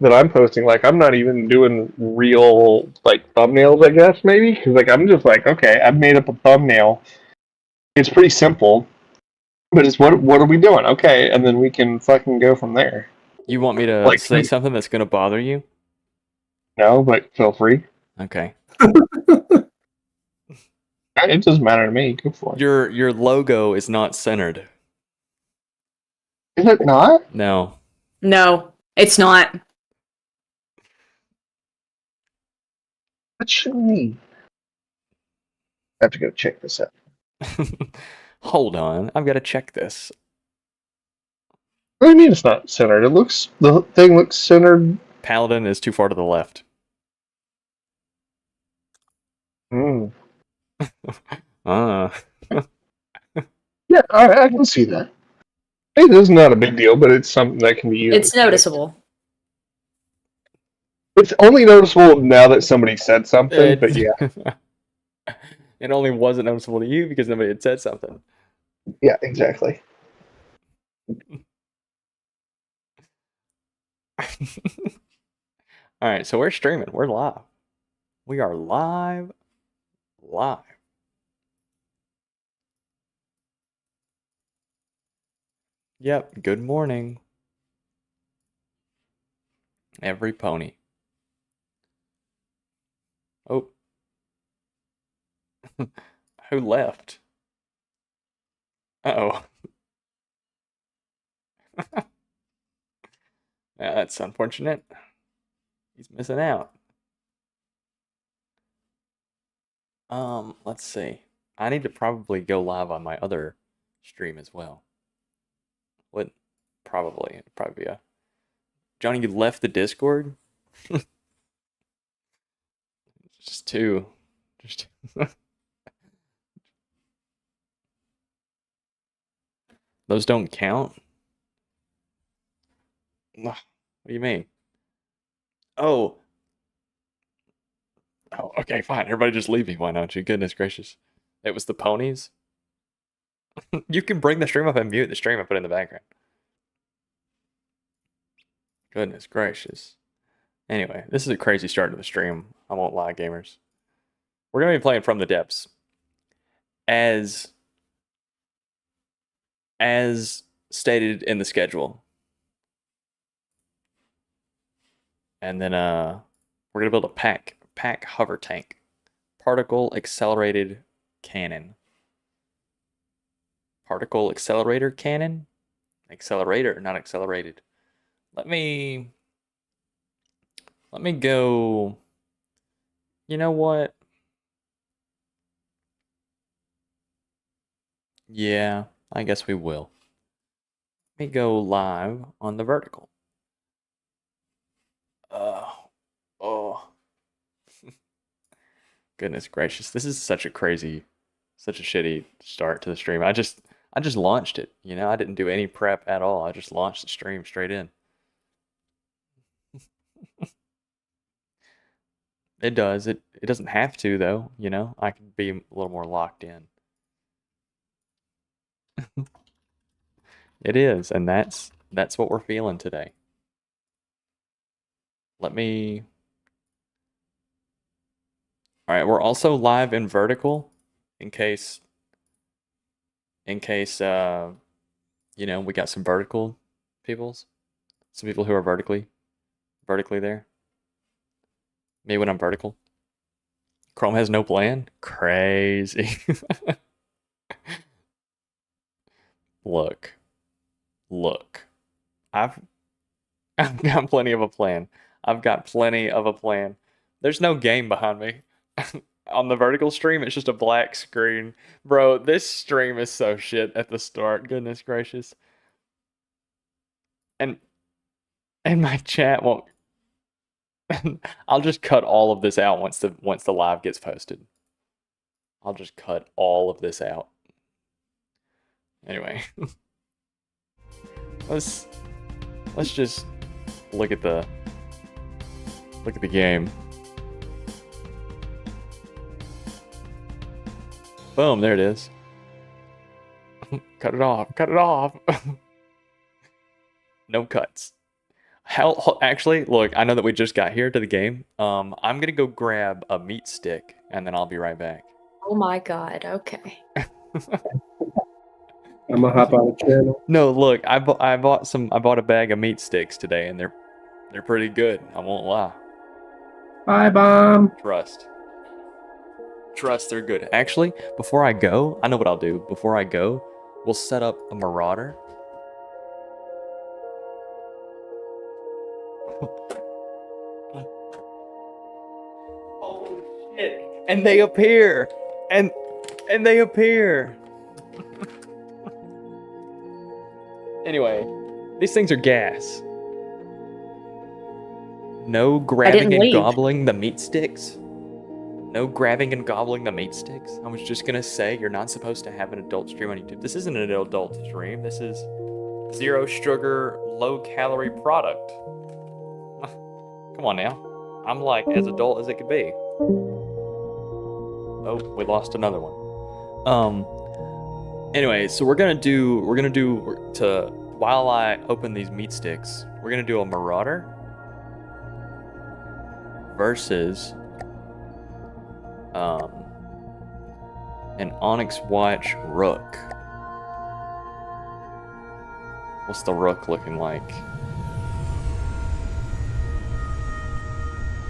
that I'm posting, like I'm not even doing real like thumbnails, I guess maybe, because like I'm just like, okay, I've made up a thumbnail. It's pretty simple, but it's what are we doing? Okay, and then we can fucking go from there. You want me to Like say something that's gonna bother you? no, but feel free. Okay. It doesn't matter to me. Go for it. Your logo is not centered. Is it not? No. No, it's not. What should we? I have to go check this out. Hold on, I've got to check this. What do you mean it's not centered? The thing looks centered. Paladin is too far to the left. Mm. Ah. Yeah, I can see that. It is not a big deal, but it's something that can be used. It's noticeable. It's only noticeable now that somebody said something, but yeah. It only wasn't noticeable to you because nobody had said something. Yeah, exactly. Alright, so we're streaming. We're live. We are live. Yep, good morning. Every pony. Oh. Who left? Uh-oh. Yeah, that's unfortunate. He's missing out. Let's see. I need to probably go live on my other stream as well. What? Probably. It'd probably be a... Johnny, you left the Discord? Just two. Just two. Those don't count? What do you mean? Oh. Oh, okay, fine. Everybody just leave me. Why not you? Goodness gracious. It was the ponies? You can bring the stream up and mute the stream and put it in the background. Goodness gracious. Anyway, this is a crazy start to the stream. I won't lie, gamers. We're going to be playing From the Depths. As stated in the schedule. And then we're going to build a pack hover tank. Particle accelerated cannon. Particle accelerator cannon? Accelerator, not accelerated. Let me go. You know what? Yeah, I guess we will. Let me go live on the vertical. Oh. Goodness gracious. This is such a shitty start to the stream. I just launched it, you know? I didn't do any prep at all. I just launched the stream straight in. It does. It doesn't have to though, you know? I can be a little more locked in. It is, and that's what we're feeling today. Let me... Alright, we're also live in vertical, in case, you know, we got some vertical peoples. Some people who are vertically there. Me when I'm vertical. Chrome has no plan? Crazy. Look. I've got plenty of a plan. There's no game behind me. On the vertical stream, it's just a black screen. Bro, this stream is so shit at the start. Goodness gracious. And my chat won't... I'll just cut all of this out once the live gets posted. I'll just cut all of this out. Anyway. Let's just look at the game. Boom, there it is. Cut it off. No cuts. Actually, look, I know that we just got here to the game. I'm gonna go grab a meat stick, and then I'll be right back. Oh my god. Okay. I'm gonna hop on the channel. No, look, I bought a bag of meat sticks today, and they're pretty good. I won't lie. Bye, bomb. Trust, they're good. Actually, before I go, I know what I'll do. Before I go, we'll set up a marauder. Oh shit! And they appear, and they appear. Anyway, these things are gas. No grabbing and leave. gobbling the meat sticks. No grabbing and gobbling the meat sticks. I was just gonna say, you're not supposed to have an adult stream on YouTube. This isn't an adult stream. This is zero sugar, low calorie product. Come on now. I'm like as adult as it could be. Oh, we lost another one. Anyway, so we're gonna do while I open these meat sticks, we're gonna do a marauder versus an Onyx Watch Rook. What's the Rook looking like?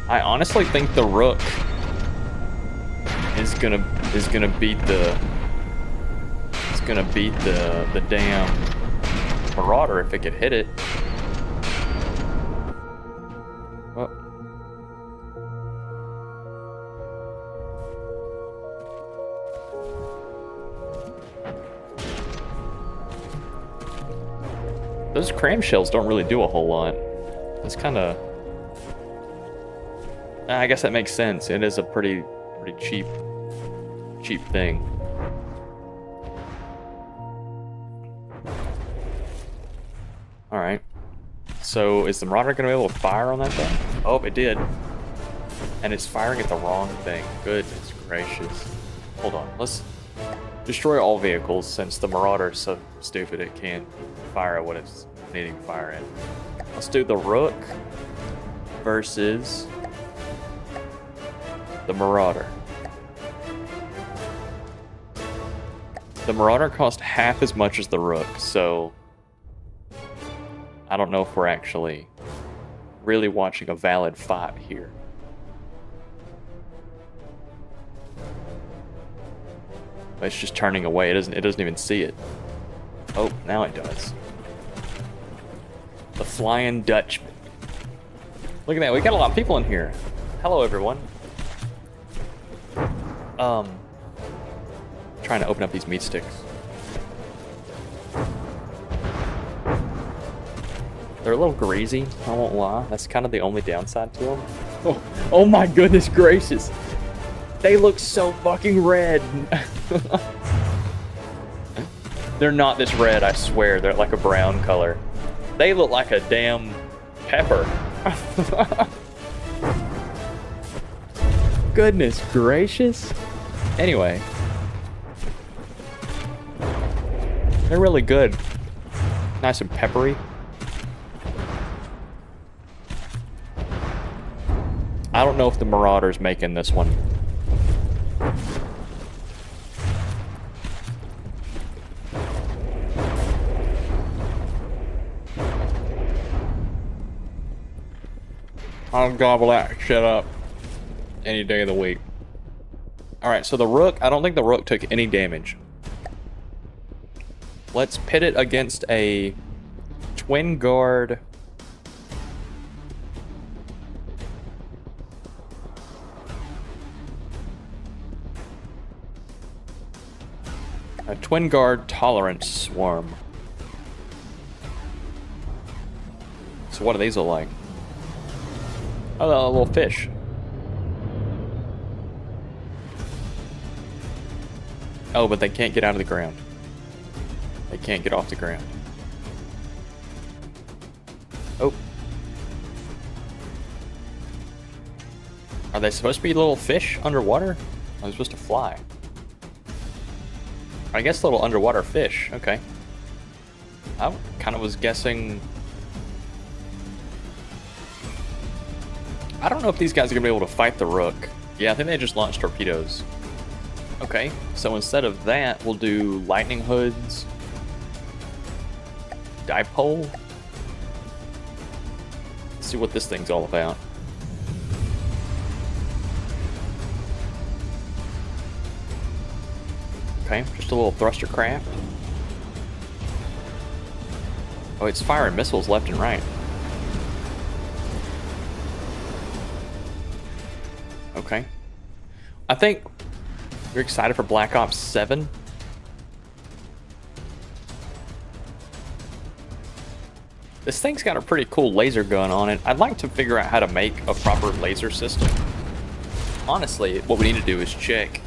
I honestly think the Rook is gonna beat the damn Marauder if it could hit it. Oh. Those cram shells don't really do a whole lot. It's kind of... I guess that makes sense. It is a pretty cheap thing. Alright. So is the Marauder going to be able to fire on that thing? Oh, it did. And it's firing at the wrong thing. Goodness gracious. Hold on. Let's destroy all vehicles since the Marauder is so stupid it can't fire at what it's needing to fire at. Let's do the Rook versus the Marauder. The Marauder cost half as much as the Rook, so I don't know if we're actually really watching a valid fight here. It's just turning away. It doesn't even see it. Oh, now it does. The Flying Dutchman. Look at that. We got a lot of people in here. Hello, everyone. Trying to open up these meat sticks. They're a little greasy, I won't lie. That's kind of the only downside to them. Oh my goodness gracious. They look so fucking red. They're not this red, I swear. They're like a brown color. They look like a damn pepper. Goodness gracious. Anyway. They're really good. Nice and peppery. I don't know if the Marauder's making this one. I'll gobble that shit up any day of the week. Alright, so the Rook, I don't think the Rook took any damage. Let's pit it against a twin guard. A twin guard tolerance swarm. So what do these look like? Oh, a little fish. Oh, but they can't get out of the ground. They can't get off the ground. Oh. Are they supposed to be little fish underwater? Are they supposed to fly? I guess little underwater fish. Okay. I kind of was guessing I don't know if these guys are going to be able to fight the Rook. Yeah, I think they just launched torpedoes. Okay, so instead of that, we'll do lightning hoods. Dipole. Let's see what this thing's all about. Okay, just a little thruster craft. Oh, it's firing missiles left and right. Okay. I think you're excited for Black Ops 7. This thing's got a pretty cool laser gun on it. I'd like to figure out how to make a proper laser system. Honestly, what we need to do is check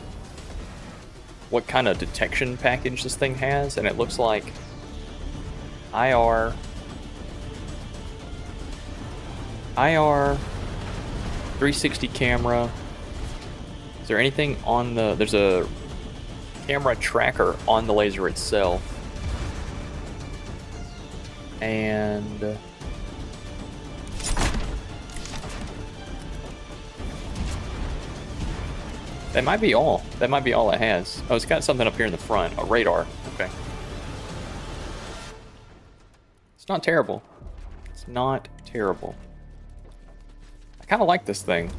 what kind of detection package this thing has, and it looks like IR 360 camera. Is there anything on the... There's a camera tracker on the laser itself. And... that might be all. That might be all it has. Oh, it's got something up here in the front. A radar. Okay. It's not terrible. It's not terrible. I kind of like this thing.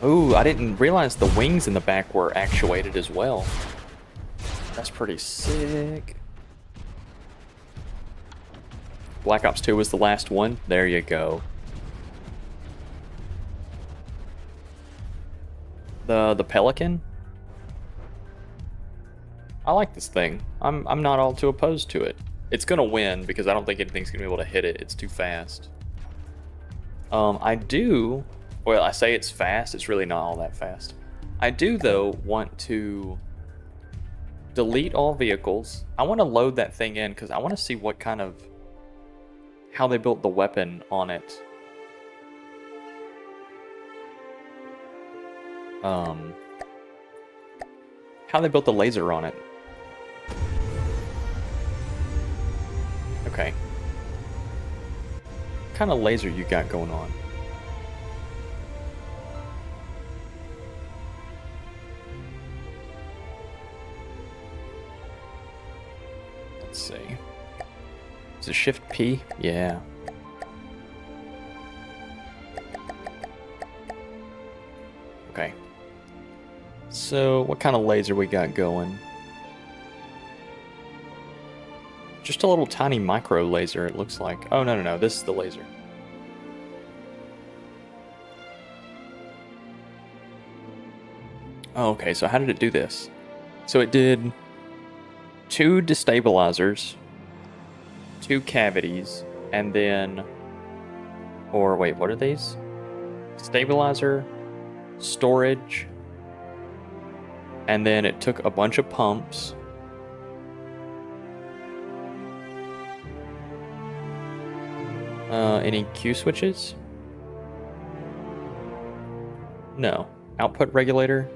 Ooh, I didn't realize the wings in the back were actuated as well. That's pretty sick. Black Ops 2 was the last one. There you go. The Pelican. I like this thing. I'm not all too opposed to it. It's gonna win because I don't think anything's gonna be able to hit it. It's too fast. I do. Well, I say it's fast. It's really not all that fast. I do though want to delete all vehicles. I want to load that thing in because I want to see what kind of how they built the weapon on it. How they built the laser on it. Okay. What kind of laser you got going on? Let's see. Is it Shift P? Yeah. Okay. So, what kind of laser we got going? Just a little tiny micro laser, it looks like. Oh, no. This is the laser. Oh, okay. So how did it do this? So it did 2 destabilizers, 2 cavities, and then... Or wait, what are these? Stabilizer, storage, and then it took a bunch of pumps. Any Q switches? No. Output regulator?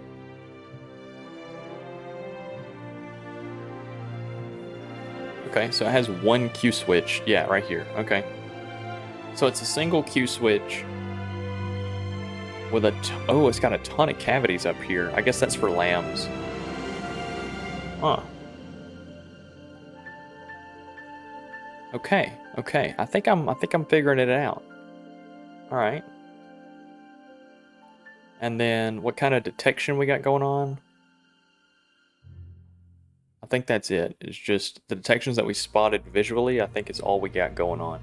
Okay, so it has 1 Q switch. Yeah, right here. Okay. So it's a single Q switch with a... Oh, it's got a ton of cavities up here. I guess that's for lambs. Huh. Okay. I think I'm figuring it out. All right. And then what kind of detection we got going on? I think that's it. It's just the detections that we spotted visually. I think is all we got going on.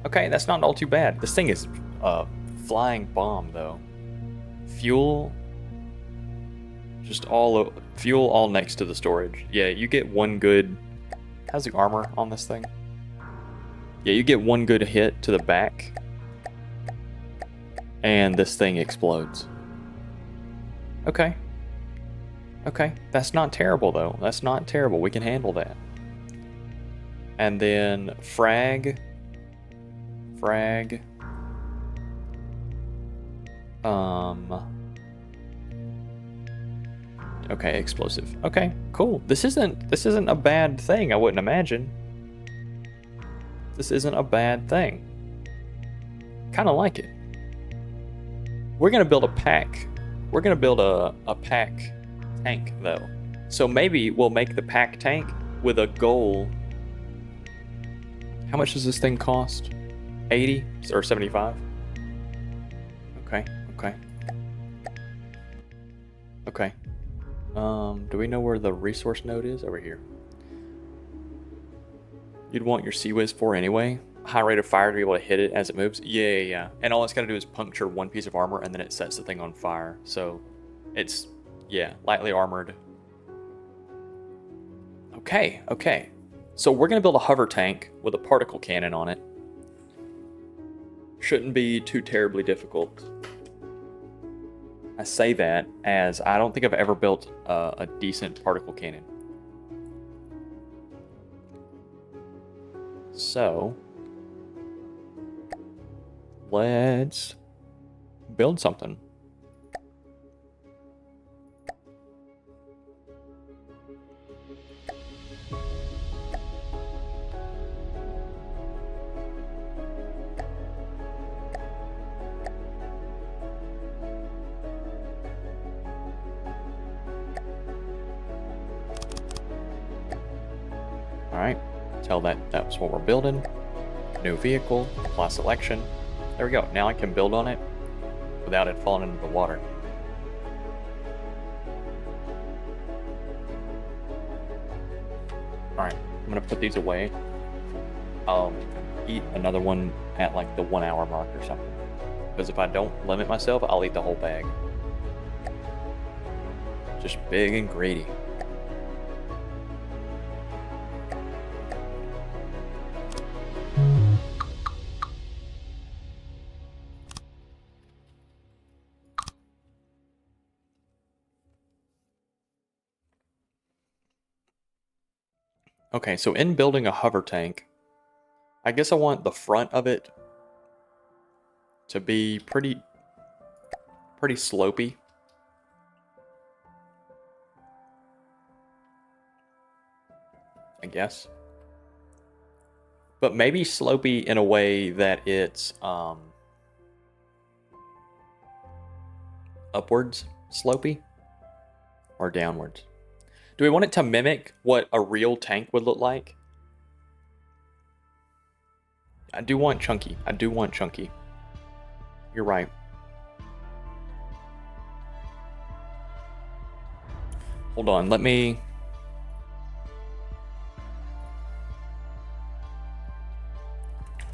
Okay, that's not all too bad. This thing is a flying bomb, though. Fuel, fuel all next to the storage. Yeah, you get 1 good. How's the armor on this thing? Yeah, you get 1 good hit to the back, and this thing explodes. Okay, that's not terrible though. That's not terrible. We can handle that. And then frag. Okay, explosive. Okay, cool. This isn't a bad thing, I wouldn't imagine. This isn't a bad thing. Kind of like it. We're gonna build a pack. We're gonna build a pack tank though. So maybe we'll make the pack tank with a goal. How much does this thing cost? 80 or 75? Okay, okay. Okay. Do we know where the resource node is? Over here. You'd want your CWIS 4 anyway. High rate of fire to be able to hit it as it moves. Yeah. And all it's got to do is puncture one piece of armor and then it sets the thing on fire. So it's, yeah, lightly armored. Okay. So we're going to build a hover tank with a particle cannon on it. Shouldn't be too terribly difficult. I say that as I don't think I've ever built a decent particle cannon. So let's build something. All right, tell that's what we're building. New vehicle, apply selection. There we go. Now I can build on it without it falling into the water. All right, I'm gonna put these away. I'll eat another one at like the 1 hour mark or something. Because if I don't limit myself, I'll eat the whole bag. Just big and greedy. Okay, so in building a hover tank, I guess I want the front of it to be pretty slopey. I guess. But maybe slopey in a way that it's upwards slopey or downwards. Do we want it to mimic what a real tank would look like? I do want chunky. You're right. Hold on, let me...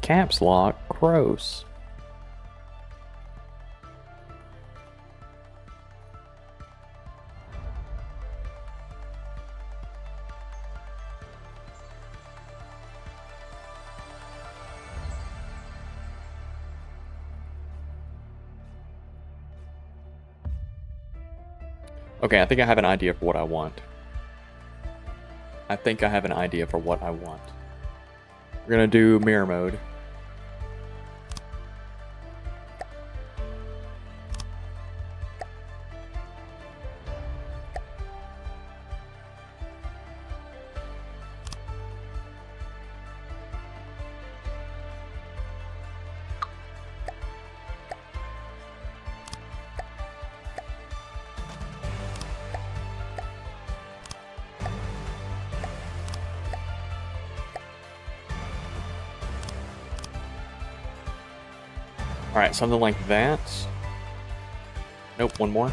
Caps lock, gross. Okay, I think I have an idea for what I want. We're gonna do mirror mode. Alright, something like that. Nope, one more.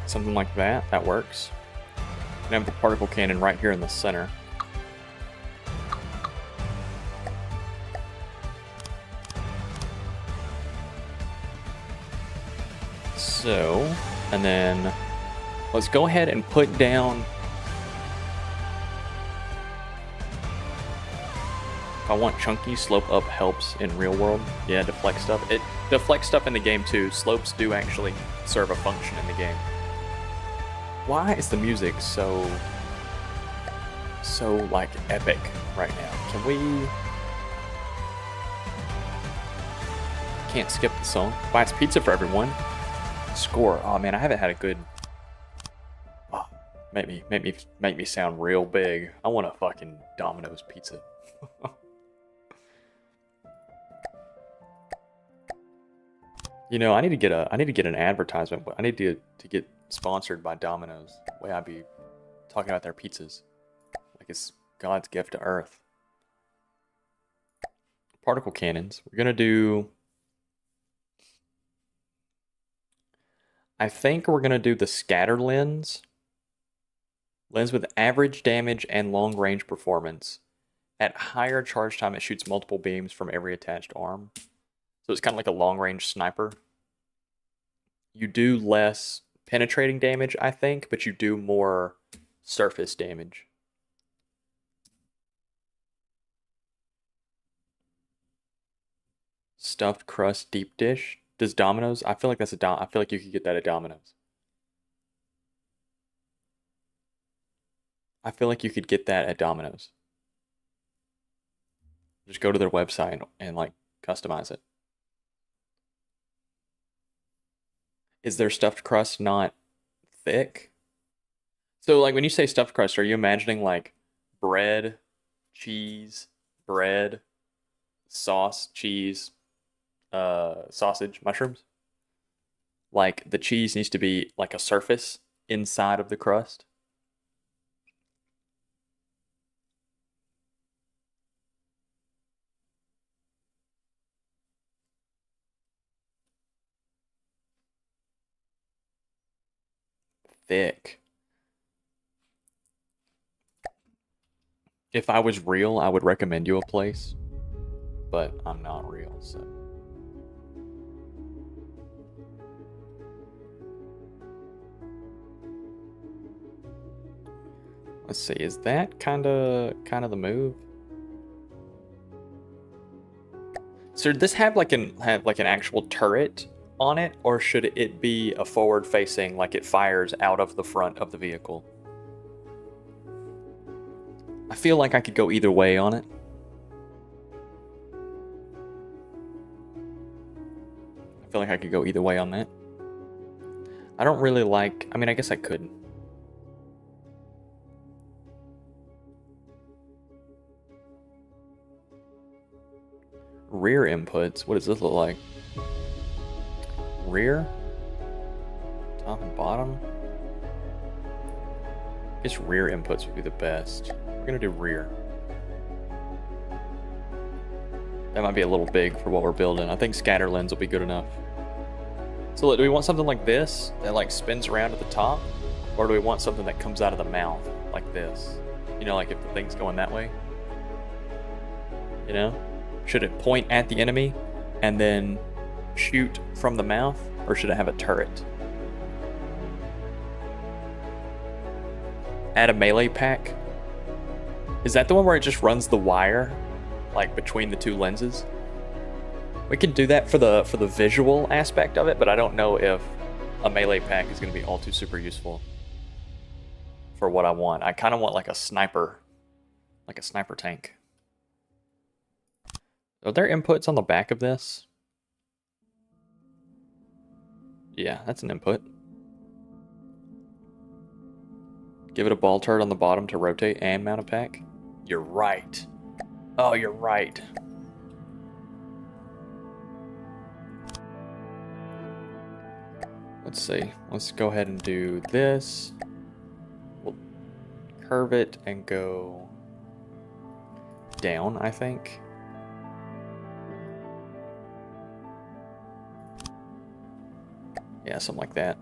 Something like that. That works. And I have the particle cannon right here in the center. So, and then let's go ahead and put down... If I want chunky, slope up helps in real world. Yeah, deflect stuff. It deflects stuff in the game too. Slopes do actually serve a function in the game. Why is the music so like epic right now? Can we... Can't skip the song. Buys pizza for everyone. Score. Oh man, I haven't had a good Make me sound real big. I want a fucking Domino's pizza. You know, I need to get an advertisement. I need to get sponsored by Domino's. The way I'd be talking about their pizzas, like it's God's gift to Earth. Particle cannons. We're gonna do. I think we're gonna do the scatter lens. Lens with average damage and long range performance. At higher charge time, it shoots multiple beams from every attached arm. So it's kind of like a long range sniper. You do less penetrating damage, I think, but you do more surface damage. Stuffed crust deep dish. Does Domino's? I feel like that's I feel like you could get that at Domino's. I feel like you could get that at Domino's. Just go to their website and like customize it. Is their stuffed crust not thick? So like when you say stuffed crust, are you imagining like bread, cheese, bread, sauce, cheese, sausage, mushrooms? Like the cheese needs to be like a surface inside of the crust? Thick. If I was real, I would recommend you a place, but I'm not real, so. Let's see, is that kind of the move? So did this have like an actual turret on it, or should it be a forward facing, like it fires out of the front of the vehicle? I feel like I could go either way on it. I feel like I could go either way on that. I don't really like, I mean, I guess I could. Rear inputs, what does this look like? Rear? Top and bottom? I guess rear inputs would be the best. We're gonna do rear. That might be a little big for what we're building. I think scatter lens will be good enough. So do we want something like this that like spins around at the top? Or do we want something that comes out of the mouth like this? You know, like if the thing's going that way? You know? Should it point at the enemy and then shoot from the mouth, or should it have a turret? Add a melee pack. Is that the one where it just runs the wire like between the two lenses? We can do that for the visual aspect of it, but I don't know if a melee pack is going to be all too super useful for what I want. I kind of want like a sniper tank. Are there inputs on the back of this? Yeah, that's an input. Give it a ball turret on the bottom to rotate and mount a pack. You're right. Oh, you're right. Let's see. Let's go ahead and do this. We'll curve it and go down, I think. Yeah, something like that.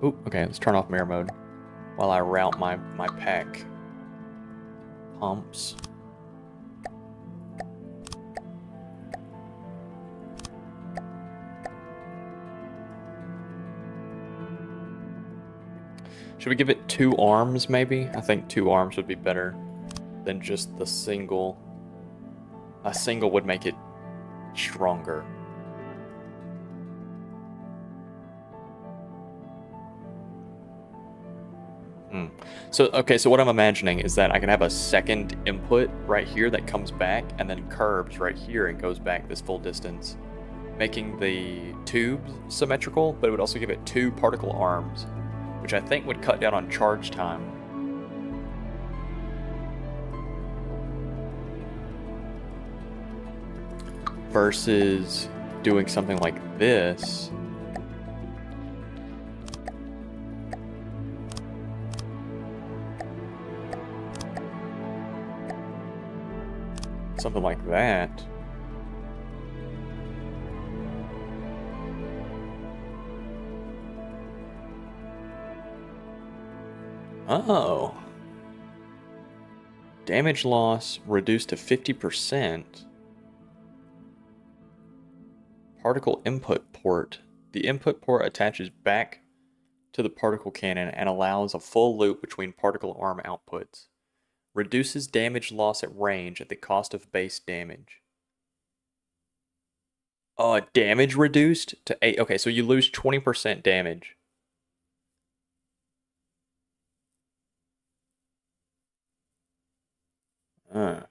Ooh, okay, let's turn off mirror mode while I route my pack pumps. Should we give it 2 arms, maybe? I think 2 arms would be better than just the single. A single would make it stronger. So, okay, so what I'm imagining is that I can have a second input right here that comes back and then curves right here and goes back this full distance, making the tube symmetrical, but it would also give it 2 particle arms, which I think would cut down on charge time. Versus doing something like this. Something like that. Oh. Damage loss reduced to 50%. Particle input port. The input port attaches back to the particle cannon and allows a full loop between particle arm outputs. Reduces damage loss at range at the cost of base damage. Damage reduced to 8. Okay, so you lose 20% damage. I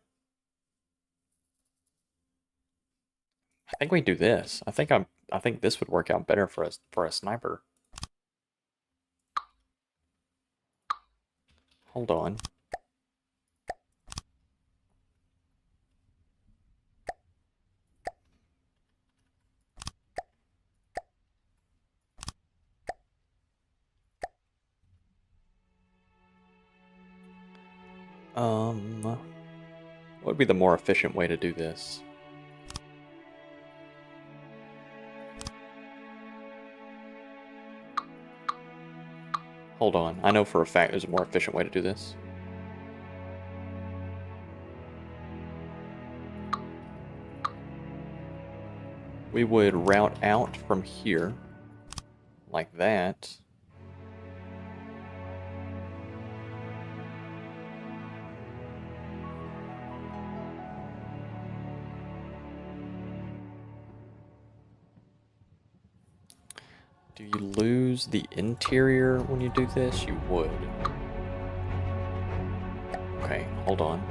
think we do this. I think this would work out better for a sniper. Hold on. What would be the more efficient way to do this? Hold on, I know for a fact there's a more efficient way to do this. We would route out from here, like that. Do you lose the interior when you do this? You would. Okay, hold on.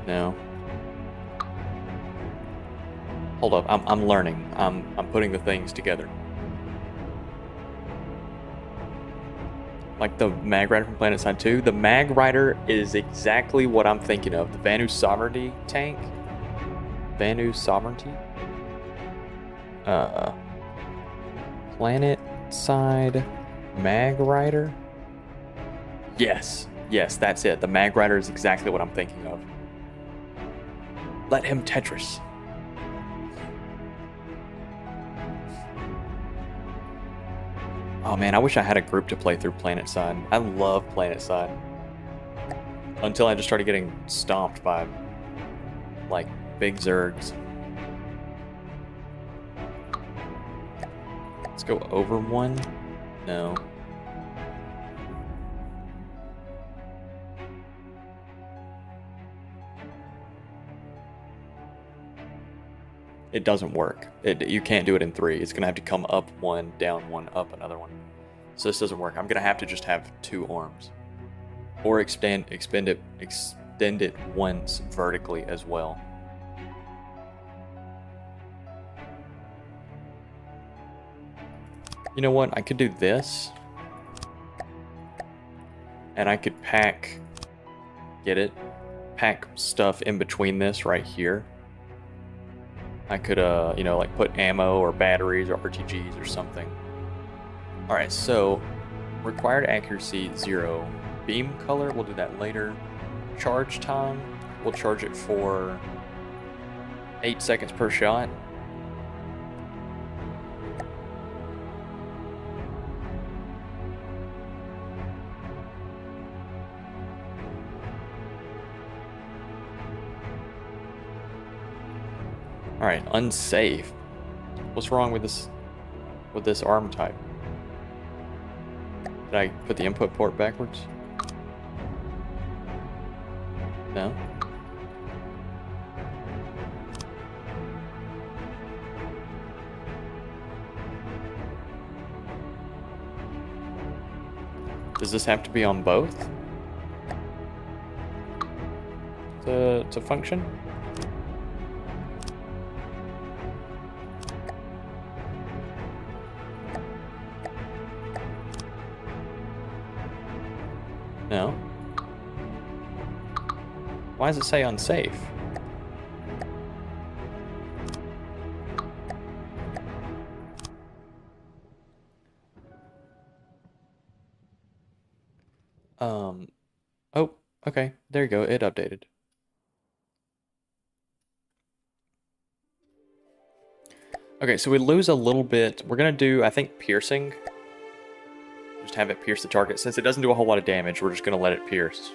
No. Hold up, I'm learning. I'm putting the things together. Like the Mag Rider from PlanetSide 2. The Mag Rider is exactly what I'm thinking of. The Vanu Sovereignty tank. Vanu Sovereignty. PlanetSide Mag Rider. Yes, that's it. The Mag Rider is exactly what I'm thinking of. Let him Tetris. Oh man, I wish I had a group to play through PlanetSide. I love PlanetSide. Until I just started getting stomped by, like, big Zergs. Let's go over one. No. It doesn't work. You can't do it in 3. It's gonna have to come up one, down one, up another one. So this doesn't work. I'm gonna have to just have 2 arms, or extend it once vertically as well. You know what? I could do this, and I could pack stuff in between this right here. I could, like put ammo or batteries or RTGs or something. Alright, so required accuracy 0. Beam color, we'll do that later. Charge time, we'll charge it for 8 seconds per shot. Alright, unsafe. What's wrong with this arm type? Did I put the input port backwards? No? Does this have to be on both to function? No. Why does it say unsafe? Oh, okay. There you go. It updated. Okay, so we lose a little bit. We're gonna do, I think, piercing. Just have it pierce the target. Since it doesn't do a whole lot of damage, we're just gonna let it pierce.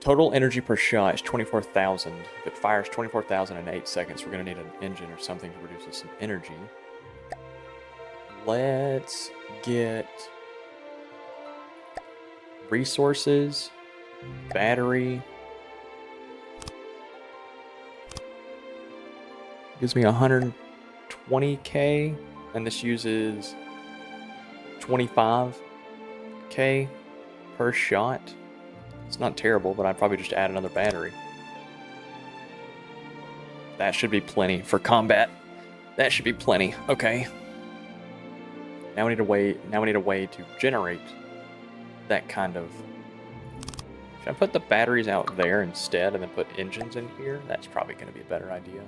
Total energy per shot is 24,000. If it fires 24,000 in 8 seconds, we're gonna need an engine or something to produce some energy. Let's get resources, battery. Gives me 120k, and this uses 25k per shot. It's not terrible, but I'd probably just add another battery. That should be plenty for combat. That should be plenty. Okay. Now we need a way. Now we need a way to generate that kind of. Should I put the batteries out there instead, and then put engines in here? That's probably going to be a better idea.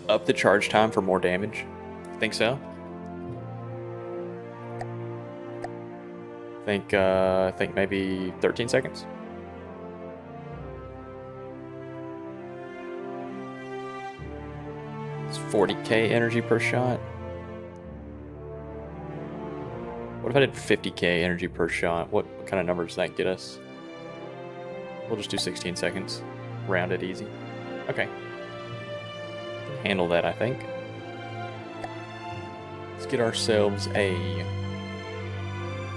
Up the charge time for more damage. Think so? Think maybe 13 seconds. It's 40k energy per shot. What if I did 50k energy per shot? What kind of number does that get us? We'll just do 16 seconds. Round it easy. Okay. Handle that, I think. Let's get ourselves a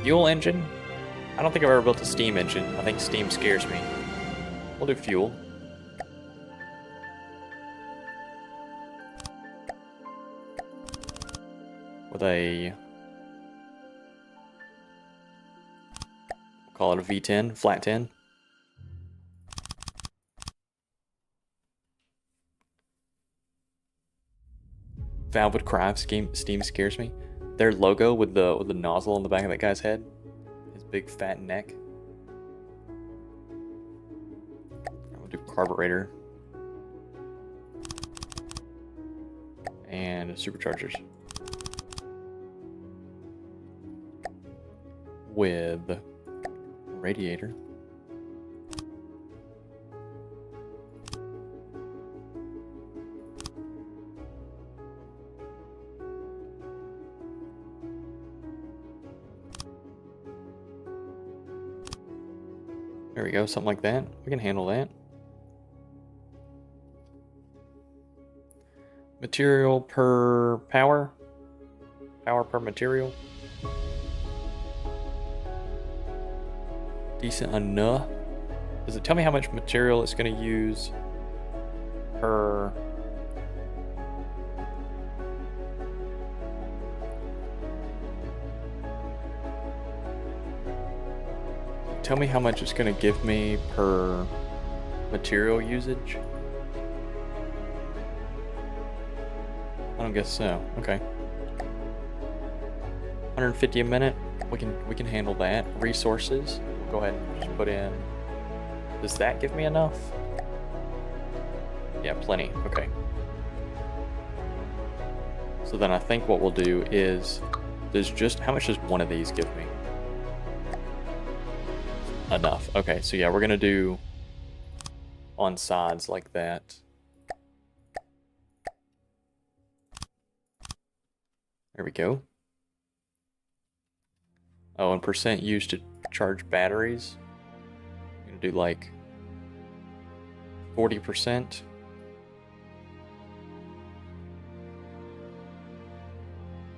fuel engine. I don't think I've ever built a steam engine. I think steam scares me. We'll do fuel. With a... call it a V10, flat 10. Valve would cry if steam scares me. Their logo with the nozzle on the back of that guy's head, his big fat neck. We'll do carburetor and superchargers with radiator. There we go, something like that. We can handle that. Material per power. Power per material. Decent enough. Does it tell me how much material it's going to use per... Tell me how much it's going to give me per material usage. I don't guess so. Okay. 150 a minute. We can handle that. Resources. We'll go ahead and just put in. Does that give me enough? Yeah, plenty. Okay. So then I think what we'll do is how much does one of these give me? Enough. Okay, so yeah, we're gonna do on sides like that. There we go. Oh, and percent used to charge batteries. I'm gonna do like 40%.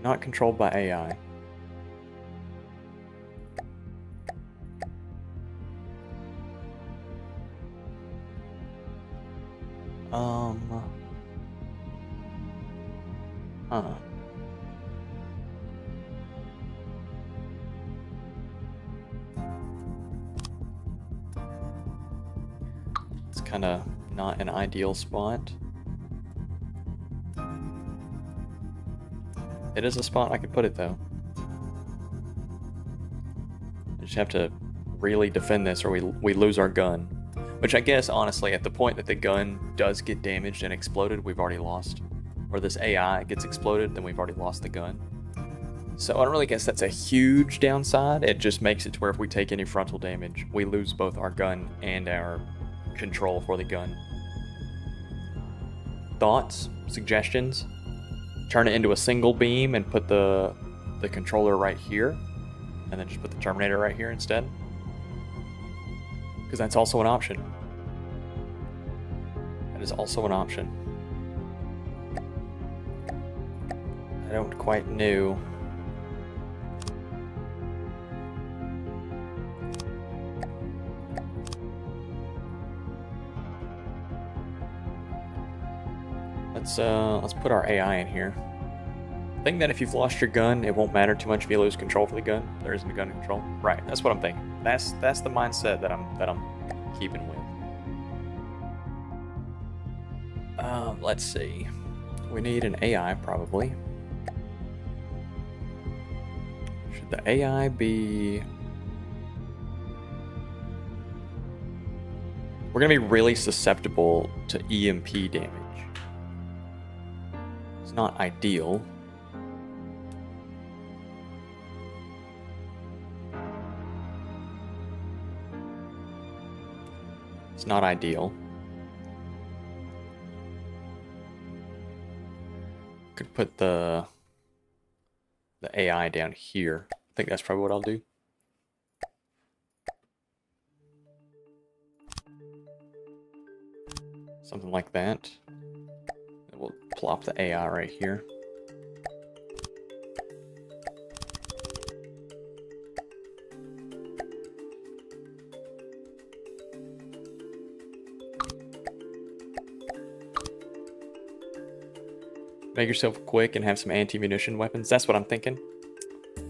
Not controlled by AI. Huh. It's kind of not an ideal spot. It is a spot I could put it, though. I just have to really defend this or we lose our gun. Which I guess, honestly, at the point that the gun does get damaged and exploded, we've already lost. Or this AI gets exploded, then we've already lost the gun. So I don't really guess that's a huge downside. It just makes it to where if we take any frontal damage, we lose both our gun and our control for the gun. Thoughts? Suggestions? Turn it into a single beam and put the controller right here, and then just put the Terminator right here instead, because that's also an option. That is also an option. I don't quite know. Let's put our AI in here. Think that if you've lost your gun, it won't matter too much if you lose control for the gun. There isn't a gun control. Right, that's what I'm thinking. That's the mindset that I'm keeping with. Let's see. We need an AI probably. Should the AI be? We're gonna be really susceptible to EMP damage. It's not ideal. It's not ideal. Could put the AI down here. I think that's probably what I'll do. Something like that. And we'll plop the AI right here. Make yourself quick and have some anti-munition weapons. That's what I'm thinking.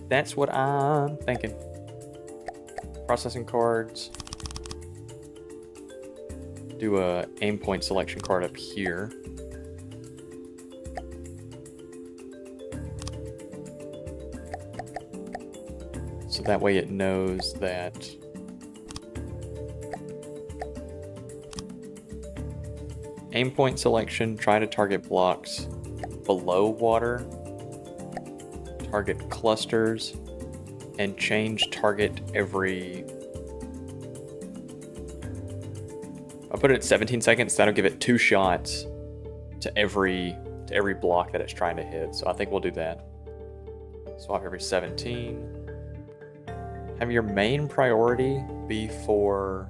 That's what I'm thinking. Processing cards. Do a aim point selection card up here. So that way it knows that aim point selection, try to target blocks below water, target clusters, and change target every... I'll put it at 17 seconds. That'll give it 2 shots to every block that it's trying to hit. So I think we'll do that. Swap every 17. Have your main priority be for...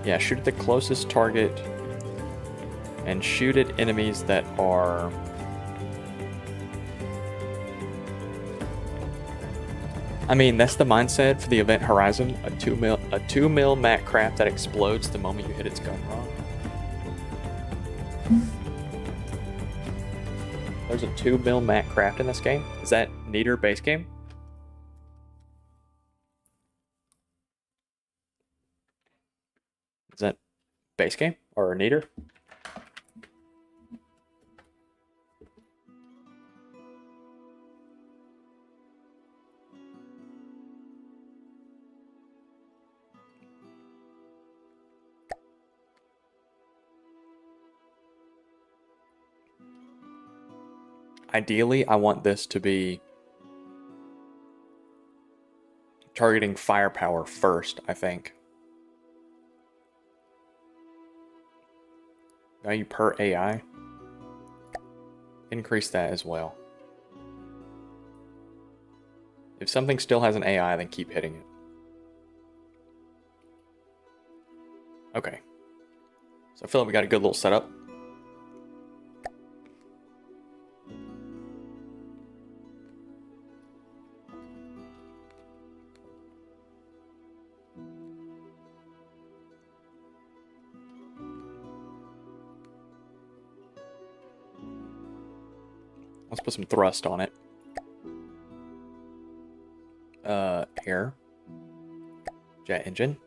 Yeah, shoot at the closest target and shoot at enemies that are... I mean, that's the mindset for the Event Horizon, a 2 mil mat craft that explodes the moment you hit its gun wrong. There's a 2 mil mat craft in this game. Is that neater base game? Is that base game or neater? Ideally, I want this to be targeting firepower first, I think. Value per AI. Increase that as well. If something still has an AI, then keep hitting it. Okay. So I feel like we got a good little setup. Let's put some thrust on it. Air. Jet engine.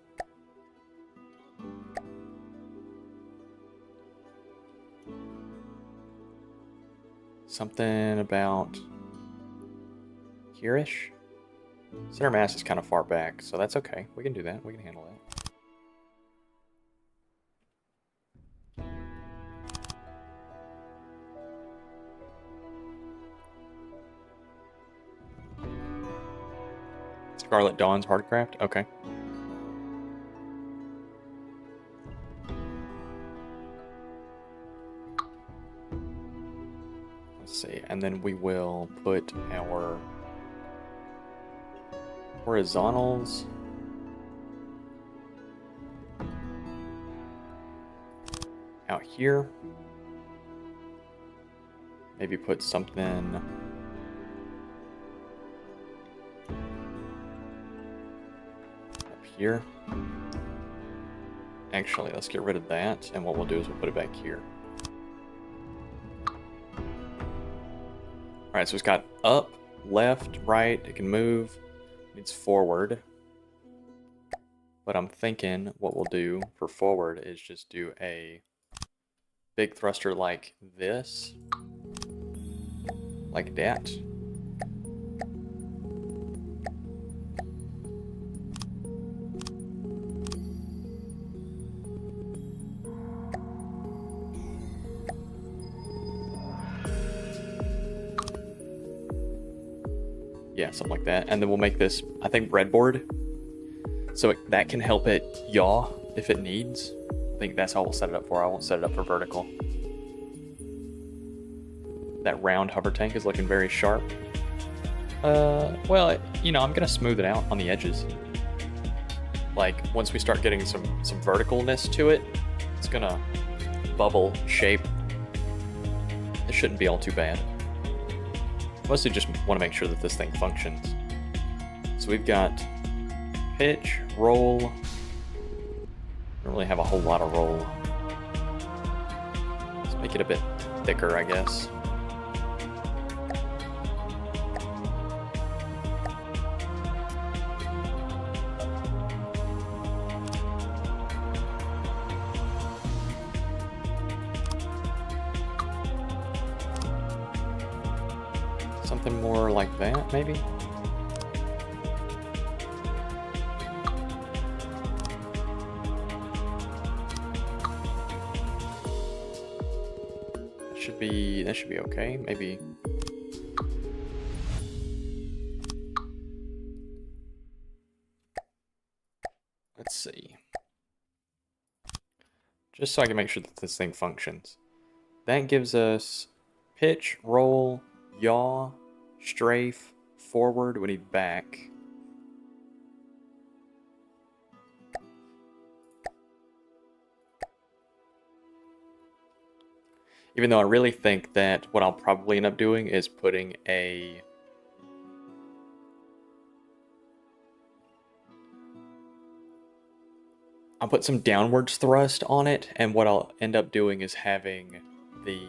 Something about here-ish. Center mass is kind of far back, so that's okay. We can do that. We can handle that. Scarlet Dawn's Hardcraft? Okay. Let's see. And then we will put our horizontals out here. Maybe put something up here. Actually, let's get rid of that, and what we'll do is we'll put it back here. Alright, so it's got up, left, right, it can move, it needs forward. But I'm thinking what we'll do for forward is just do a big thruster like this. Like that. Yeah, something like that. And then we'll make this, I think, breadboard. So that can help it yaw if it needs. I think that's how we'll set it up for. I won't set it up for vertical. That round hover tank is looking very sharp. Well, you know, I'm gonna smooth it out on the edges. Like, once we start getting some verticalness to it, it's gonna bubble, shape. It shouldn't be all too bad. Mostly just want to make sure that this thing functions. So we've got pitch, roll. Don't really have a whole lot of roll. Let's make it a bit thicker, I guess. Something more like that, maybe? That should be okay, maybe. Let's see. Just so I can make sure that this thing functions. That gives us pitch, roll, yaw, strafe, forward, we need back. Even though I really think that what I'll probably end up doing is putting a... I'll put some downwards thrust on it, and what I'll end up doing is having the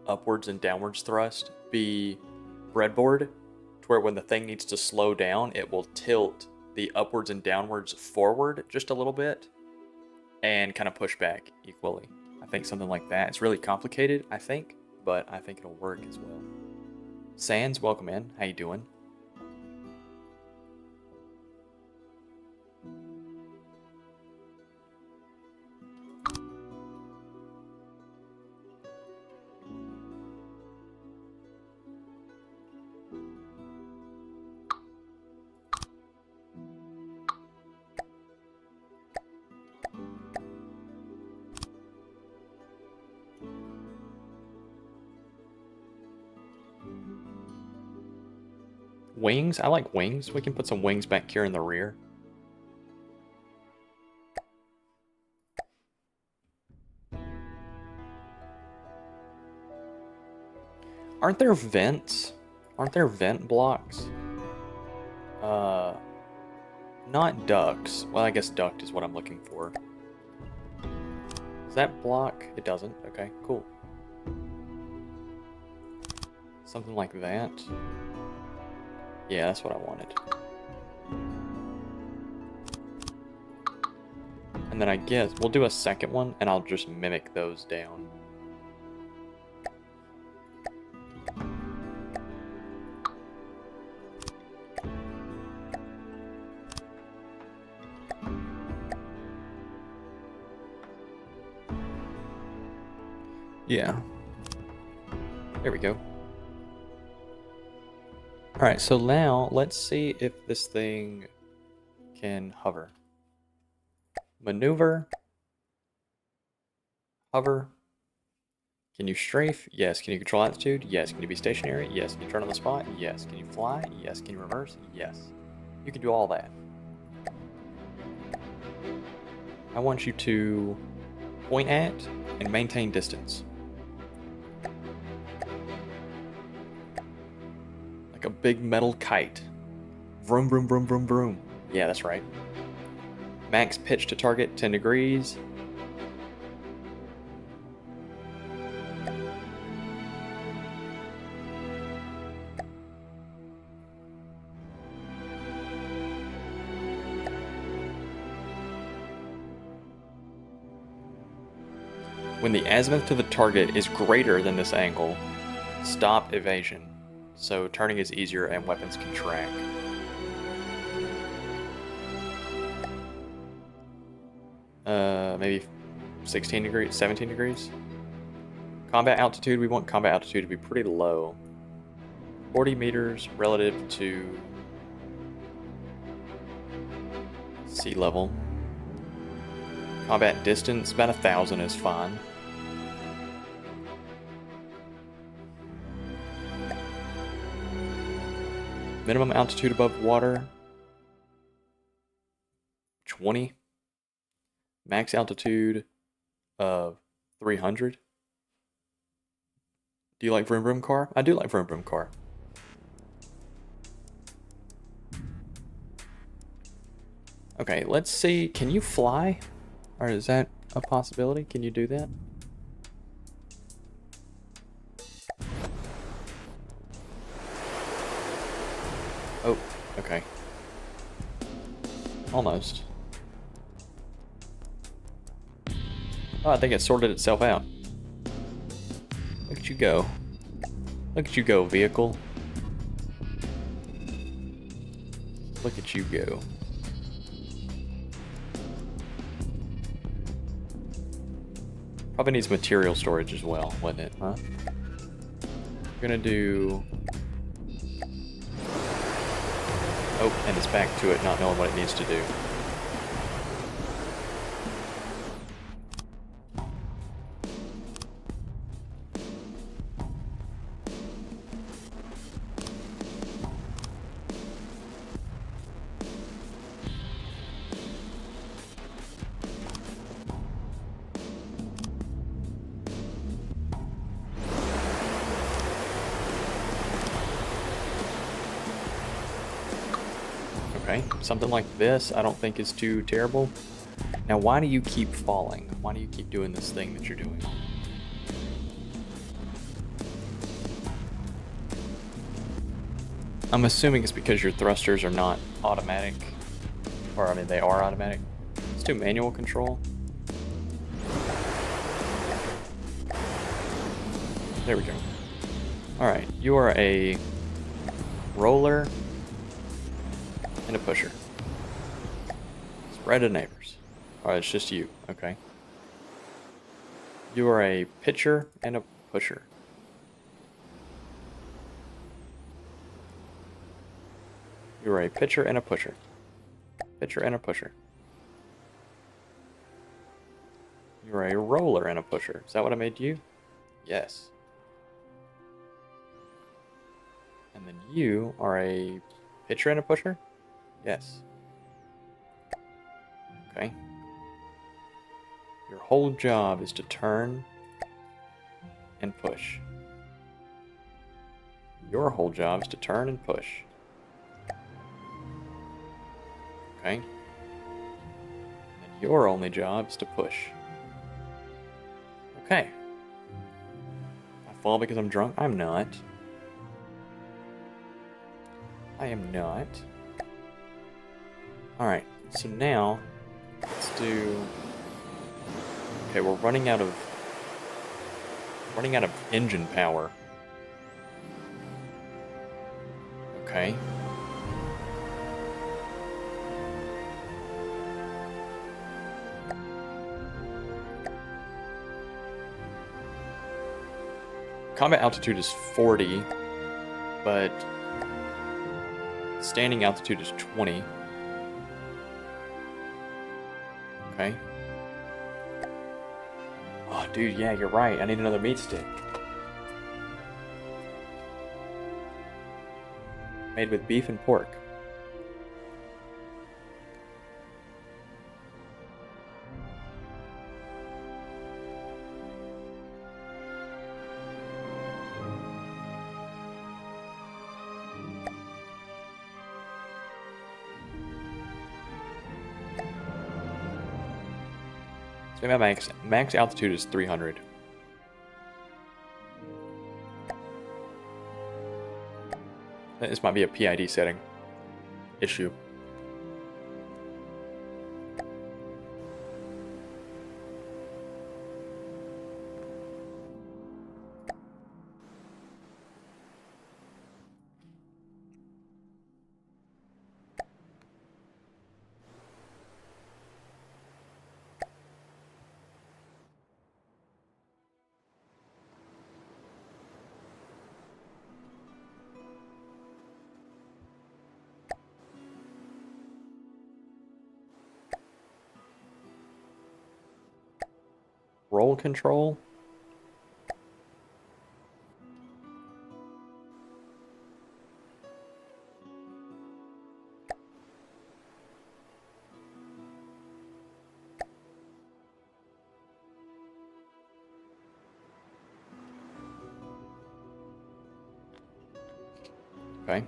upwards and downwards thrust be breadboard, to where when the thing needs to slow down, it will tilt the upwards and downwards forward just a little bit, and kind of push back equally. I think something like that. It's really complicated, I think, but I think it'll work as well. Sands, welcome in. How you doing? Wings? I like wings. We can put some wings back here in the rear. Aren't there vents? Aren't there vent blocks? Not ducts. Well, I guess duct is what I'm looking for. Does that block? It doesn't. Okay, cool. Something like that. Yeah, that's what I wanted. And then I guess we'll do a second one, and I'll just mimic those down. Yeah. There we go. Alright, so now let's see if this thing can hover. Maneuver. Hover. Can you strafe? Yes. Can you control altitude? Yes. Can you be stationary? Yes. Can you turn on the spot? Yes. Can you fly? Yes. Can you reverse? Yes. You can do all that. I want you to point at and maintain distance. Like a big metal kite. Vroom, vroom, vroom, vroom, vroom. Yeah, that's right. Max pitch to target 10 degrees. When the azimuth to the target is greater than this angle, stop evasion. So turning is easier and weapons can track. Maybe 16 degrees, 17 degrees. Combat altitude, we want combat altitude to be pretty low. 40 meters relative to sea level. Combat distance, about 1,000 is fine. Minimum altitude above water, 20. Max altitude of 300. Do you like vroom vroom car? I do like vroom vroom car. Okay, let's see. Can you fly? Or is that a possibility? Can you do that? Oh, okay. Almost. Oh, I think it sorted itself out. Look at you go. Look at you go, vehicle. Look at you go. Probably needs material storage as well, wouldn't it, huh? We're gonna do... Oh, and it's back to it, not knowing what it needs to do. Okay, something like this I don't think is too terrible. Now why do you keep falling? Why do you keep doing this thing that you're doing? I'm assuming it's because your thrusters are not automatic. Or, I mean, they are automatic. Let's do manual control. There we go. Alright, you are a roller and a pusher. Spread to neighbors. Alright, it's just you. Okay. You are a pitcher and a pusher. You are a pitcher and a pusher. Pitcher and a pusher. You are a roller and a pusher. Is that what I made you? Yes. And then you are a pitcher and a pusher? Yes. Okay. Your whole job is to turn and push. Your whole job is to turn and push. Okay. And your only job is to push. Okay. I fall because I'm drunk? I'm not. I am not. Alright, so now let's do... Okay, we're running out of engine power. Okay. Combat altitude is 40, but standing altitude is 20. Okay. Oh, dude, yeah, you're right. I need another meat stick. Made with beef and pork. So my max altitude is 300. This might be a PID setting issue. Roll control. Okay.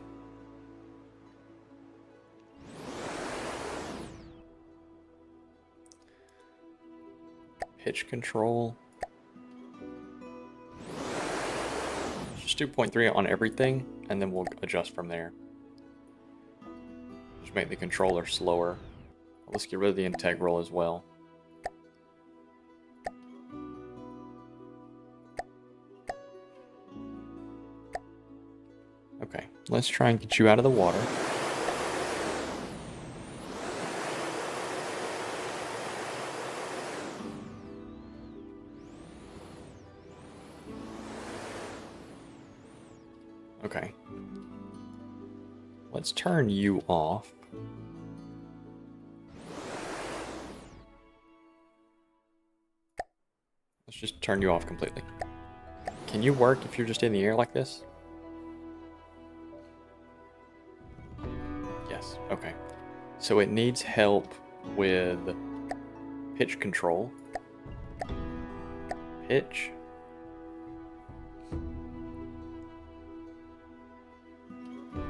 Pitch control. Just do 0.3 on everything, and then we'll adjust from there. Just make the controller slower. Let's get rid of the integral as well. Okay, let's try and get you out of the water. Okay. Let's turn you off. Let's just turn you off completely. Can you work if you're just in the air like this? Yes, okay. So it needs help with pitch control. Pitch.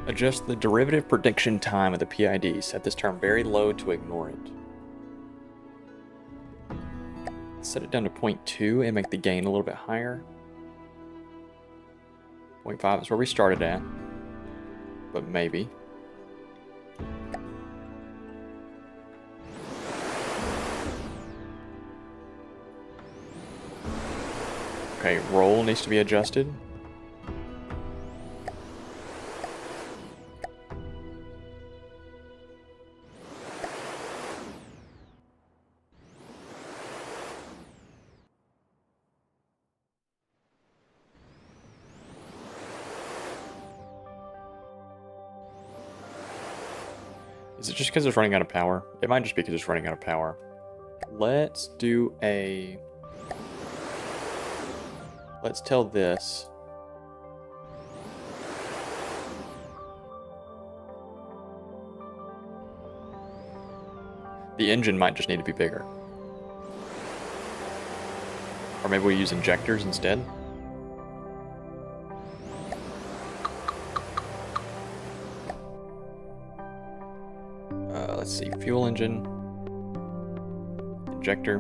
Adjust the derivative prediction time of the PID. Set this term very low to ignore it. Set it down to 0.2 and make the gain a little bit higher. 0.5 is where we started at, but maybe. Okay, roll needs to be adjusted. Is it just because it's running out of power? It might just be because it's running out of power. Let's do a... Let's tell this. The engine might just need to be bigger. Or maybe we use injectors instead. Let's see, fuel engine, injector.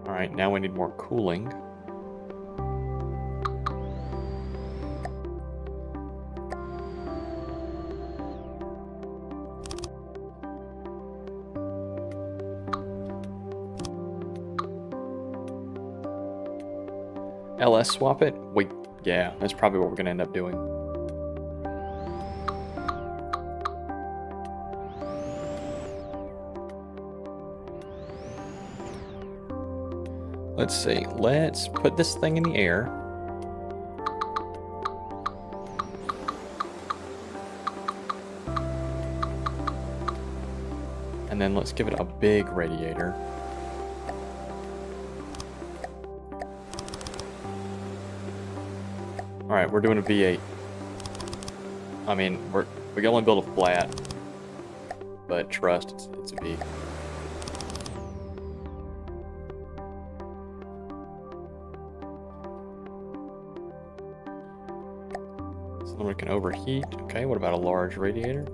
All right, now we need more cooling. LS swap it? Wait, yeah, that's probably what we're gonna end up doing. Let's see, let's put this thing in the air. And then let's give it a big radiator. Alright, we're doing a V8. I mean, we can only build a flat, but trust, it's a V. Cylinder can overheat. Okay, what about a large radiator?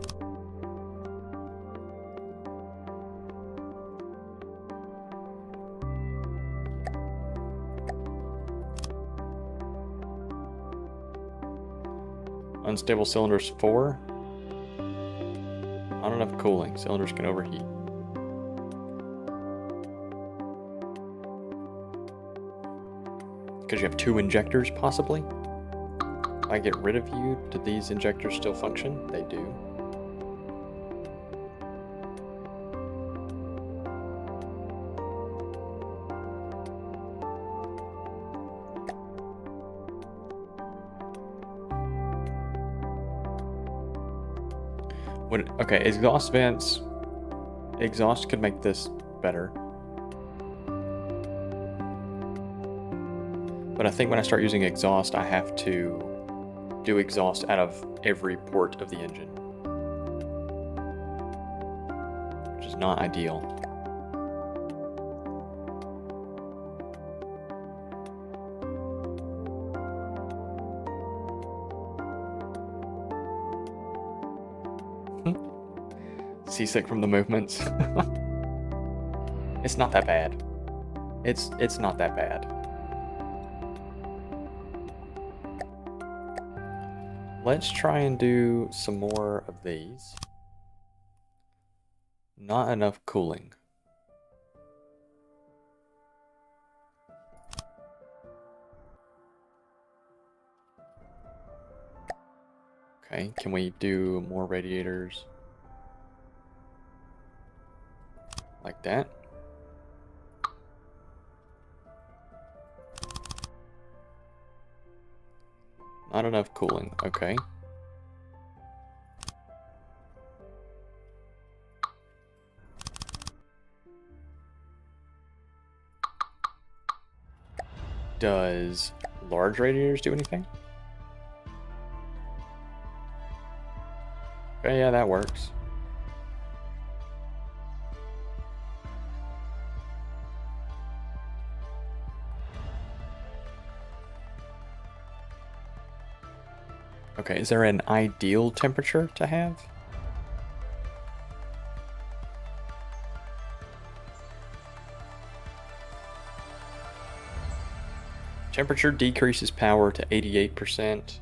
Unstable cylinders 4. Not enough cooling. Cylinders can overheat. Because you have 2 injectors, possibly? If I get rid of you, do these injectors still function? They do. Okay, exhaust vents. Exhaust could make this better. But I think when I start using exhaust, I have to do exhaust out of every port of the engine, which is not ideal. Seasick from the movements. It's not that bad. It's not that bad. Let's try and do some more of these. Not enough cooling. Okay, can we do more radiators? Like that. Not enough cooling, okay. Does large radiators do anything? Okay, yeah, that works. Okay, is there an ideal temperature to have? Temperature decreases power to 88%.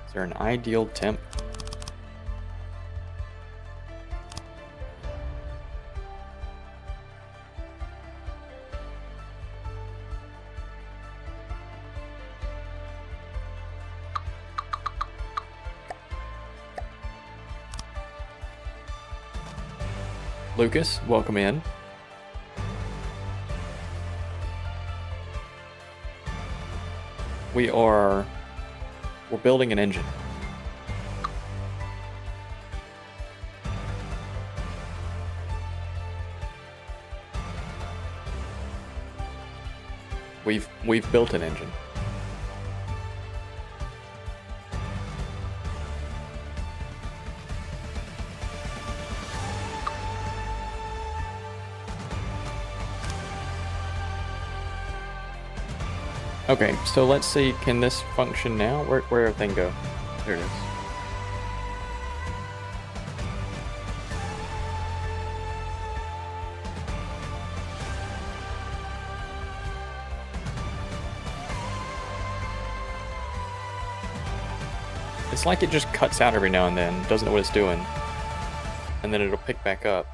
Is there an ideal temp? Lucas, welcome in. We're building an engine. We've built an engine. Okay, so let's see, can this function now? Where everything go? There it is. It's like it just cuts out every now and then, doesn't know what it's doing. And then it'll pick back up.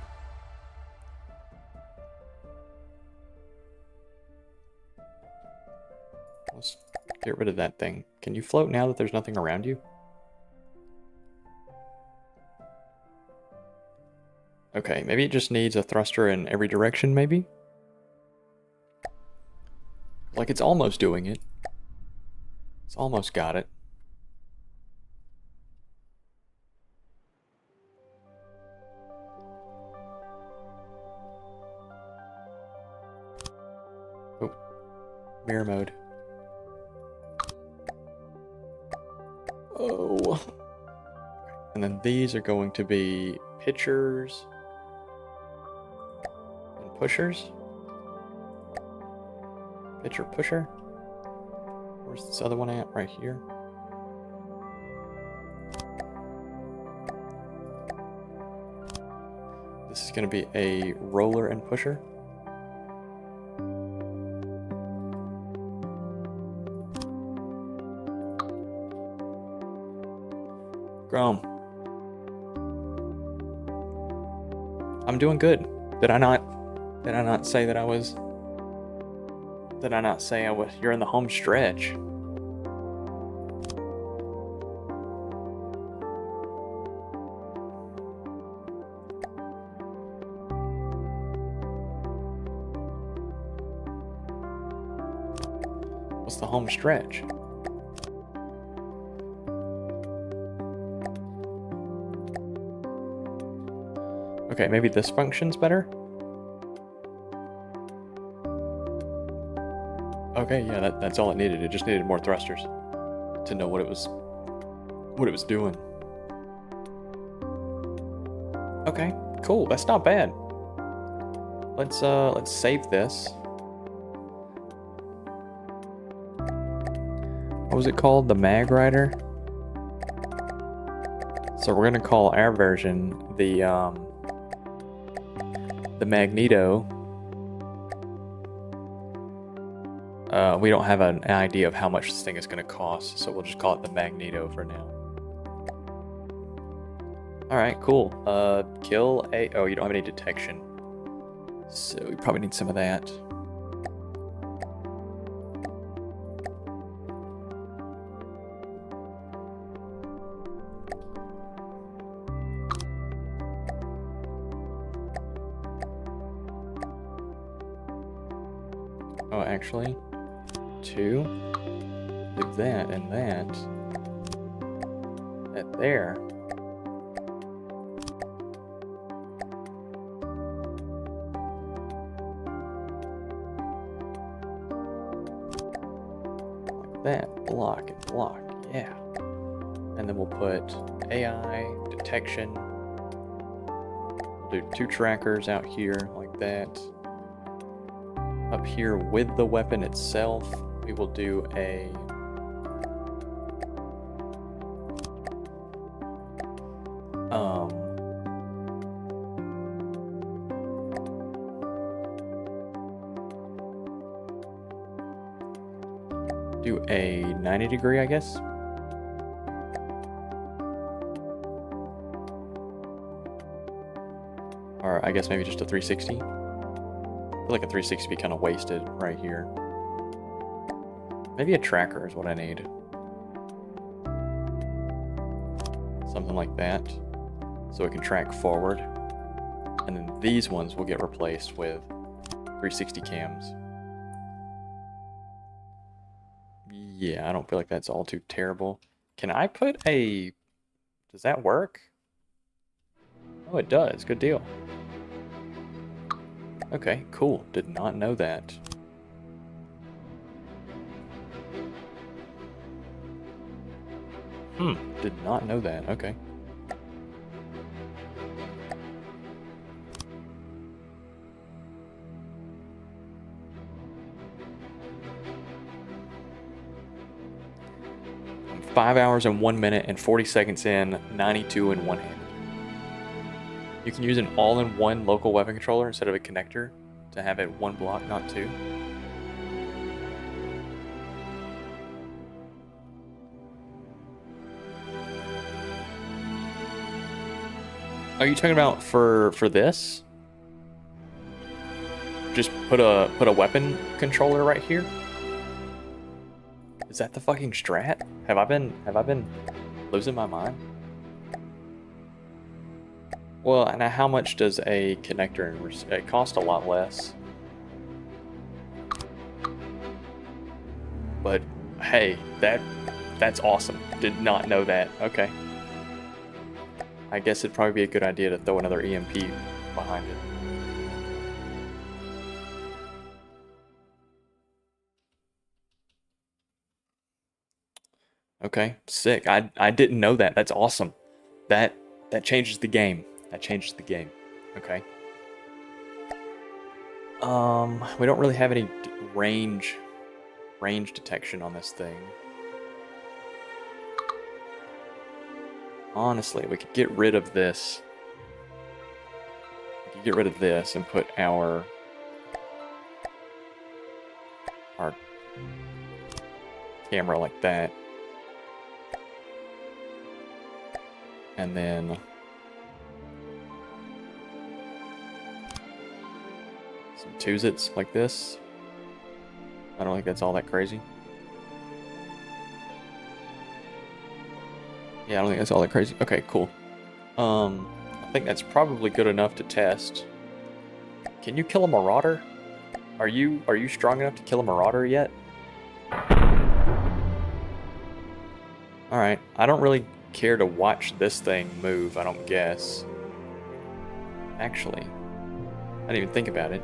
Let's get rid of that thing. Can you float now that there's nothing around you? Okay, maybe it just needs a thruster in every direction, maybe? Like, it's almost doing it. It's almost got it. Oh. Mirror mode. Oh. And then these are going to be pitchers and pushers. Pitcher, pusher. Where's this other one at? Right here. This is going to be a roller and pusher. Grom. I'm doing good. Did I not say that I was? Did I not say I was? You're in the home stretch. What's the home stretch? Okay, maybe this function's better? Okay, yeah, that's all it needed. It just needed more thrusters to know what it was doing. Okay, cool. That's not bad. Let's save this. What was it called? The Mag Rider? So we're gonna call our version the Magneto. We don't have an idea of how much this thing is going to cost, so we'll just call it the Magneto for now. Alright, cool. Kill a... Oh, you don't have any detection. So we probably need some of that. Oh, actually, 2. Do that and that. That there. Like that. Block and block. Yeah. And then we'll put AI, detection. We'll do 2 trackers out here like that. Up here with the weapon itself, we will do a do a 90 degree, I guess. Or I guess maybe just a 360. I feel like a 360 would be kind of wasted right here. Maybe a tracker is what I need. Something like that. So it can track forward. And then these ones will get replaced with 360 cams. Yeah, I don't feel like that's all too terrible. Can I put a... Does that work? Oh, it does. Good deal. Okay, cool. Did not know that. Did not know that. Okay. I'm 5 hours and 1 minute and 40 seconds in, 92 in one hand. You can use an all-in-one local weapon controller instead of a connector to have it one block, not two. Are you talking about for this? Just put a weapon controller right here? Is that the fucking strat? Have I been losing my mind? Well, now how much does a connector it cost? A lot less. But hey, that's awesome. Did not know that. Okay. I guess it'd probably be a good idea to throw another EMP behind it. Okay, sick. I didn't know that. That's awesome. That changes the game. That changes the game. Okay. We don't really have any range detection on this thing. Honestly, we could get rid of this. We could get rid of this and put our camera like that. And then some two-zits like this. I don't think that's all that crazy. Yeah, I don't think that's all that crazy. Okay, cool. I think that's probably good enough to test. Can you kill a marauder? Are you strong enough to kill a marauder yet? Alright, I don't really care to watch this thing move, I don't guess. Actually, I didn't even think about it.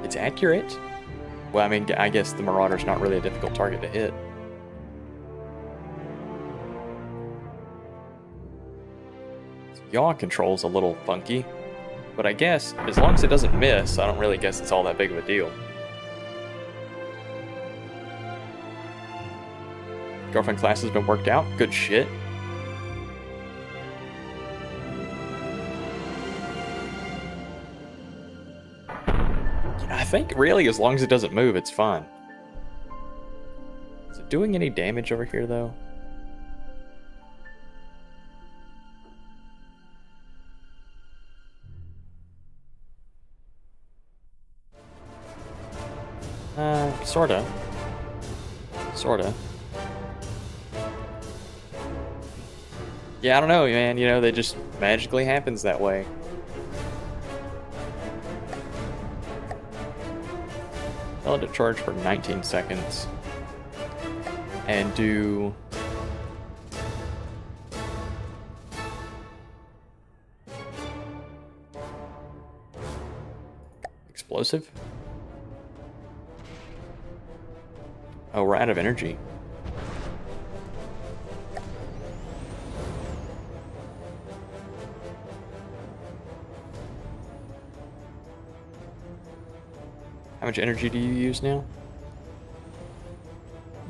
It's accurate. Well, I mean, I guess the Marauder's not really a difficult target to hit. Yaw control's a little funky, but I guess as long as it doesn't miss, I don't really guess it's all that big of a deal. Girlfriend class has been worked out. Good shit. I think really as long as it doesn't move, it's fine. Is it doing any damage over here though? Sorta. Sorta. Yeah, I don't know, man. You know, they just magically happens that way. I'll let it charge for 19 seconds. And do... explosive? Oh, we're out of energy. How much energy do you use now?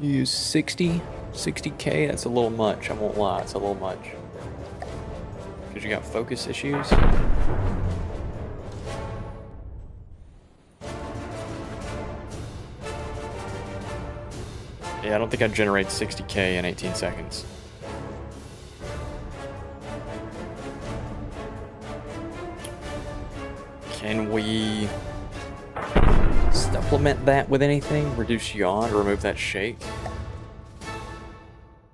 You use 60k? That's a little much, I won't lie, it's a little much. Because you got focus issues? Yeah, I don't think I'd generate 60k in 18 seconds. Can we supplement that with anything? Reduce yawn or remove that shake?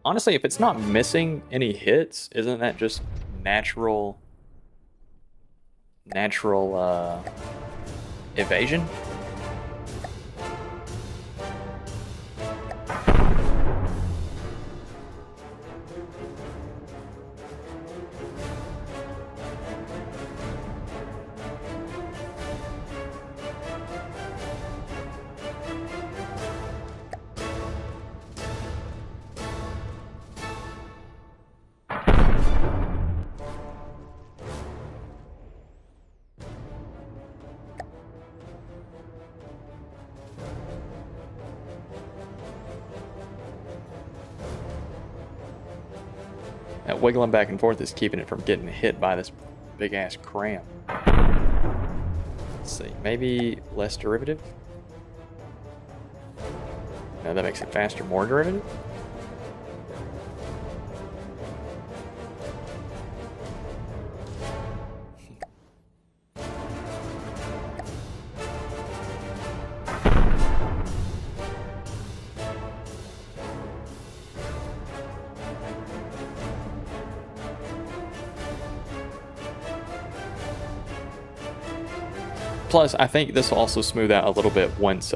Honestly, if it's not missing any hits, isn't that just natural evasion? That wiggling back and forth is keeping it from getting hit by this big ass cram. Let's see, maybe less derivative? No, that makes it faster, more derivative? Plus, I think this will also smooth out a little bit once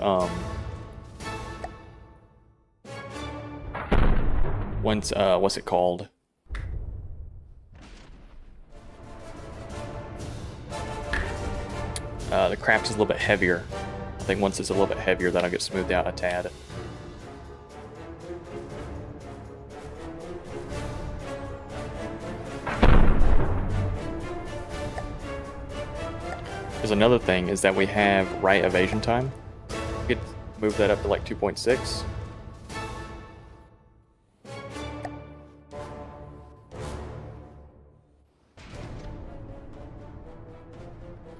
what's it called? The craft is a little bit heavier. I think once it's a little bit heavier, that'll get smoothed out a tad. There's another thing is that we have right evasion time. We could move that up to like 2.6.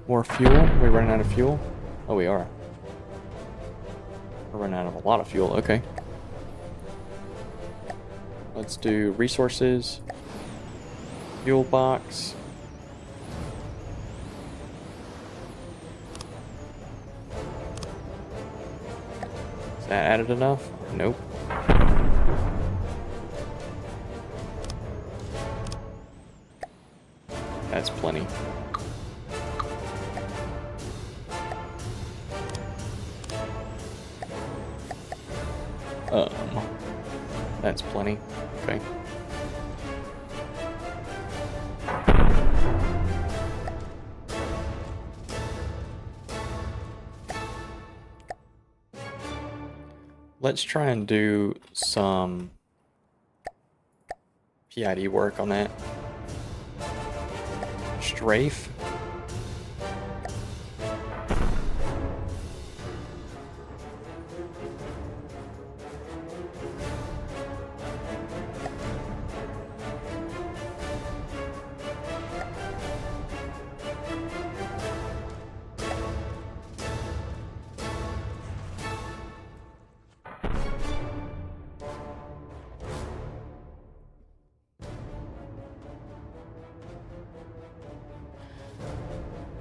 More fuel? Are we running out of fuel? Oh, we are. We're running out of a lot of fuel. Okay. Let's do resources. Fuel box. Is that added enough? Nope. That's plenty. That's plenty. Okay. Let's try and do some PID work on that. Strafe.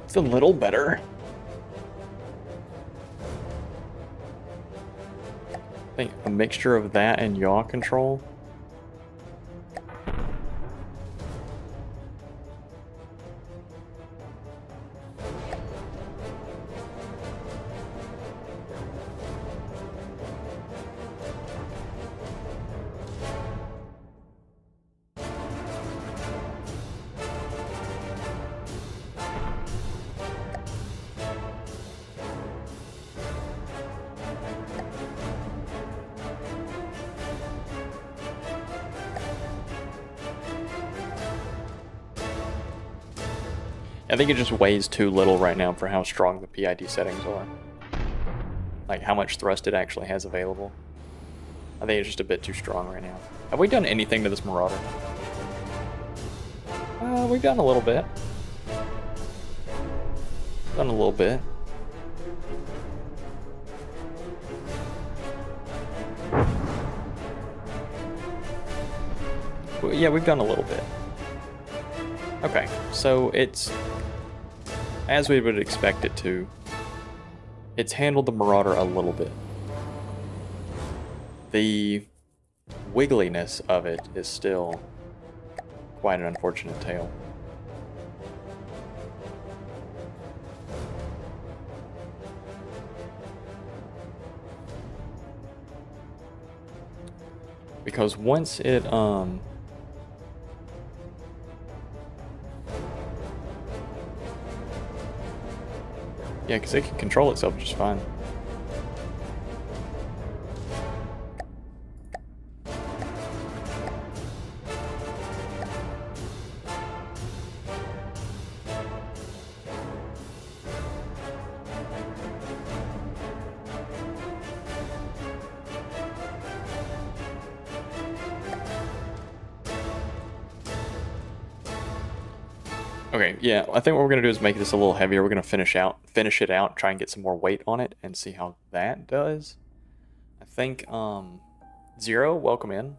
It's a little better. I think a mixture of that and yaw control. I think it just weighs too little right now for how strong the PID settings are. Like how much thrust it actually has available. I think it's just a bit too strong right now. Have we done anything to this Marauder? We've done a little bit. Done a little bit. Well, yeah, we've done a little bit. Okay, so it's as we would expect it to. It's handled the Marauder a little bit. The wiggliness of it is still quite an unfortunate tale. Because once it yeah, because it can control itself just fine. Okay, yeah, I think what we're gonna do is make this a little heavier. We're gonna finish it out, try and get some more weight on it, and see how that does. I think, Zero, welcome in.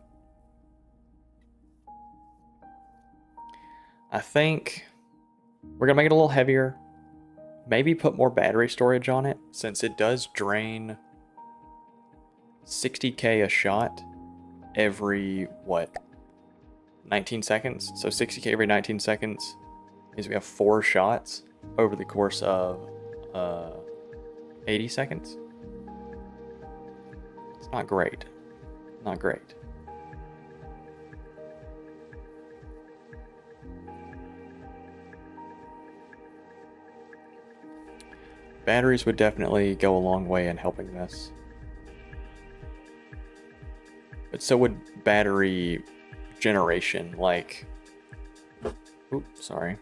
I think we're gonna make it a little heavier. Maybe put more battery storage on it, since it does drain 60k a shot every, what, 19 seconds? So 60k every 19 seconds means we have 4 shots over the course of 80 seconds. It's not great. Not great. Batteries would definitely go a long way in helping this. But so would battery generation, like... Oops, sorry.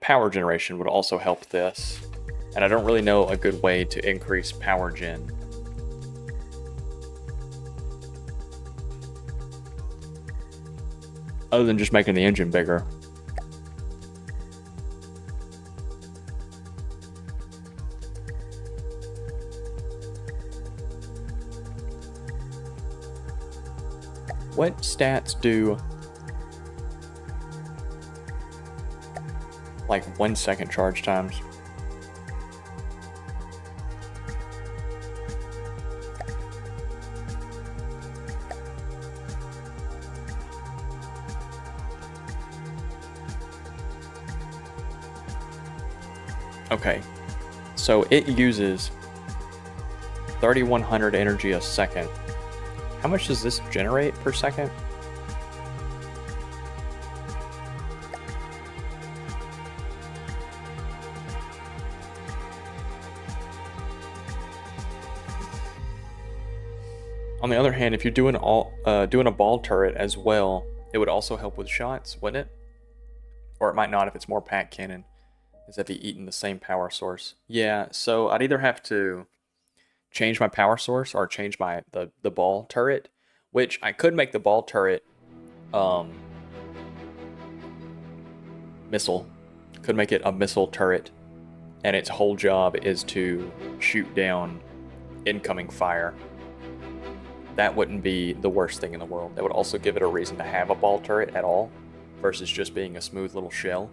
Power generation would also help this. And I don't really know a good way to increase power gen. Other than just making the engine bigger. What stats do like 1 second charge times? Okay, so it uses 3,100 energy a second. How much does this generate per second? On the other hand, if you're doing a ball turret as well, it would also help with shots, wouldn't it? Or it might not if it's more pack cannon, as if you eaten the same power source. Yeah, so I'd either have to change my power source or change the ball turret, which I could make the ball turret missile. Could make it a missile turret, and its whole job is to shoot down incoming fire. That wouldn't be the worst thing in the world. That would also give it a reason to have a ball turret at all, versus just being a smooth little shell.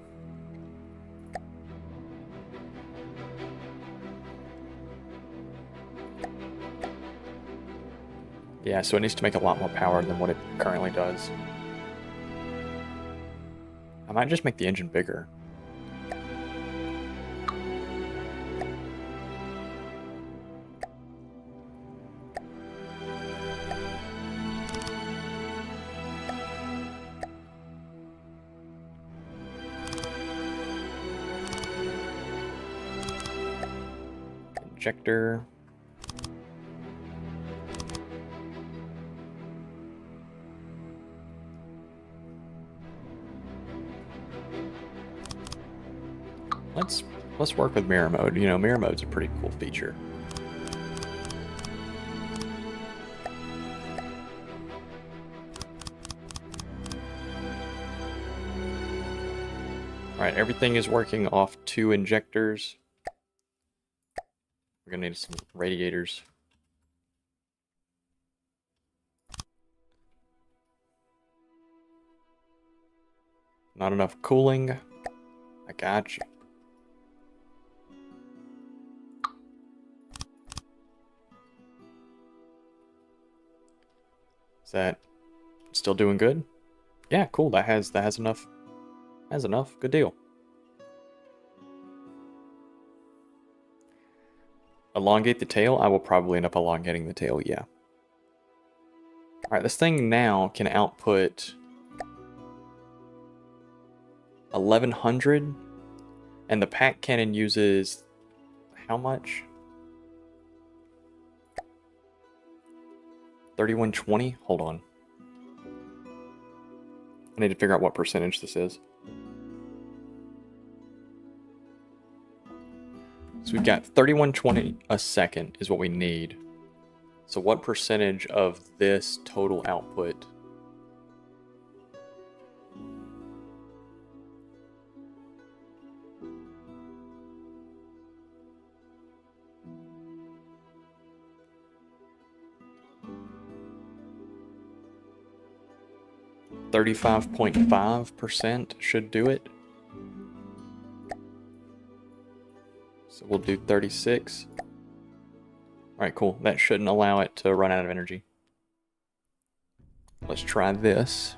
Yeah, so it needs to make a lot more power than what it currently does. I might just make the engine bigger. Injector. Let's work with mirror mode. You know, mirror mode's a pretty cool feature. Alright, everything is working off 2 injectors. We're gonna need some radiators. Not enough cooling. I got you. Is that still doing good? Yeah, cool. That has enough. Has enough. Good deal. Elongate the tail? I will probably end up elongating the tail, yeah. Alright, this thing now can output 1,100, and the pack cannon uses how much? 3,120? Hold on. I need to figure out what percentage this is. So we've got 3,120 a second is what we need. So what percentage of this total output? 35.5% should do it. So we'll do 36. Alright, cool. That shouldn't allow it to run out of energy. Let's try this.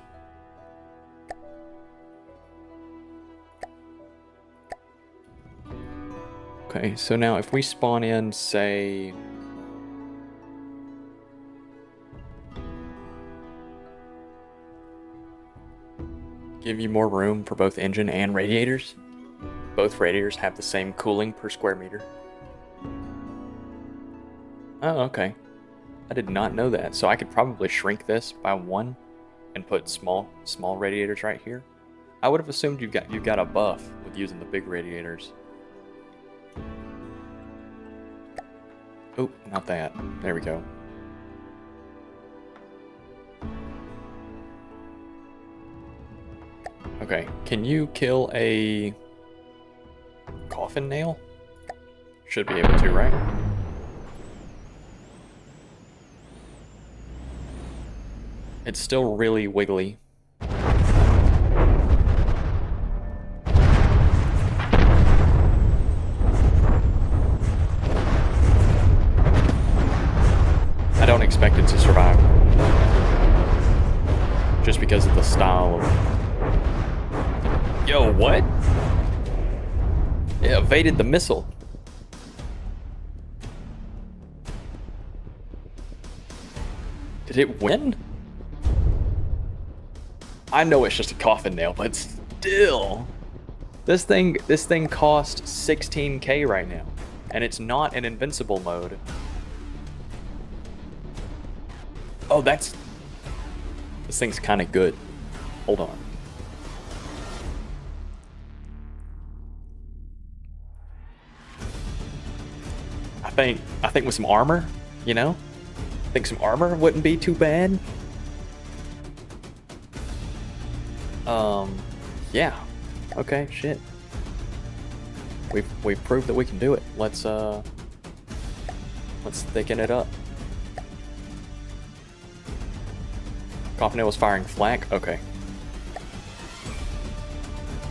Okay, so now if we spawn in, say... give you more room for both engine and radiators. Both radiators have the same cooling per square meter. Oh, okay. I did not know that. So I could probably shrink this by 1 and put small radiators right here. I would have assumed you've got a buff with using the big radiators. Oh, not that. There we go. Okay, can you kill a coffin nail? Should be able to, right? It's still really wiggly. I don't expect it to survive. Just because of the style of... Yo, what? It evaded the missile. Did it win? I know it's just a coffin nail, but still. This thing cost 16k right now. And it's not an invincible mode. Oh, this thing's kind of good. Hold on. I think with some armor, you know? I think some armor wouldn't be too bad. Yeah. Okay, shit. We've proved that we can do it. Let's thicken it up. Coffin nail was firing flak? Okay.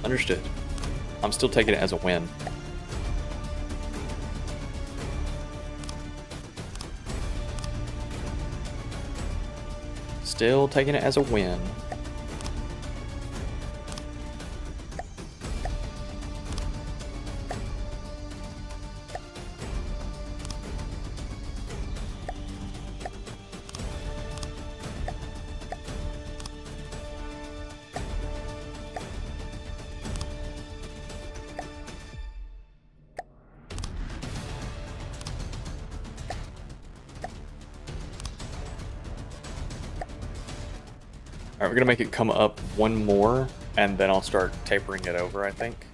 Understood. I'm still taking it as a win. Still taking it as a win. Alright, we're gonna make it come up one more, and then I'll start tapering it over, I think.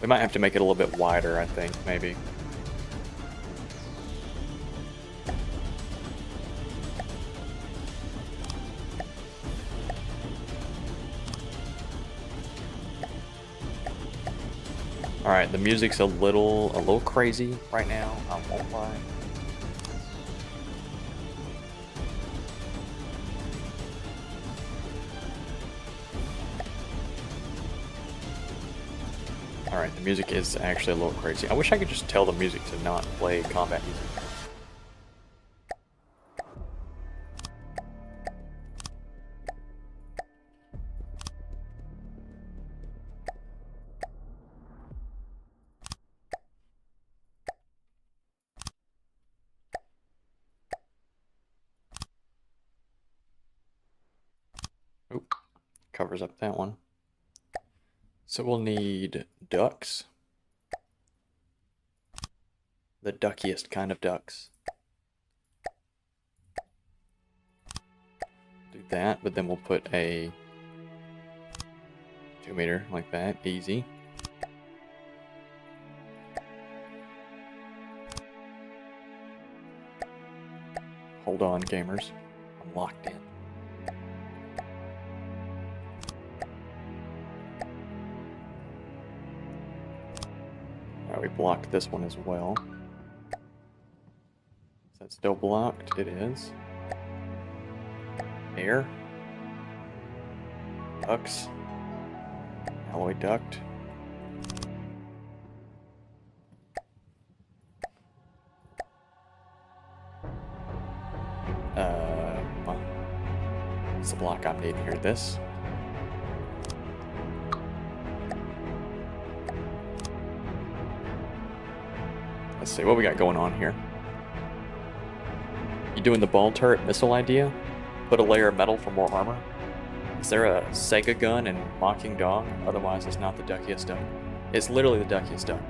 We might have to make it a little bit wider, I think, maybe. Alright, the music's a little crazy right now, I won't lie. Alright, the music is actually a little crazy. I wish I could just tell the music to not play combat music. Oop, covers up that one. So we'll need ducks. The duckiest kind of ducks. Do that, but then we'll put a 2 meter like that, easy. Hold on, gamers. I'm locked in. We blocked this one as well. Is that still blocked? It is. Air. Ducts. Alloy duct. What's the block I'm needing here? This. Let's see what we got going on here. You doing the ball turret missile idea? Put a layer of metal for more armor? Is there a Sega gun in Mocking Dog? Otherwise, it's not the duckiest duck. It's literally the duckiest duck.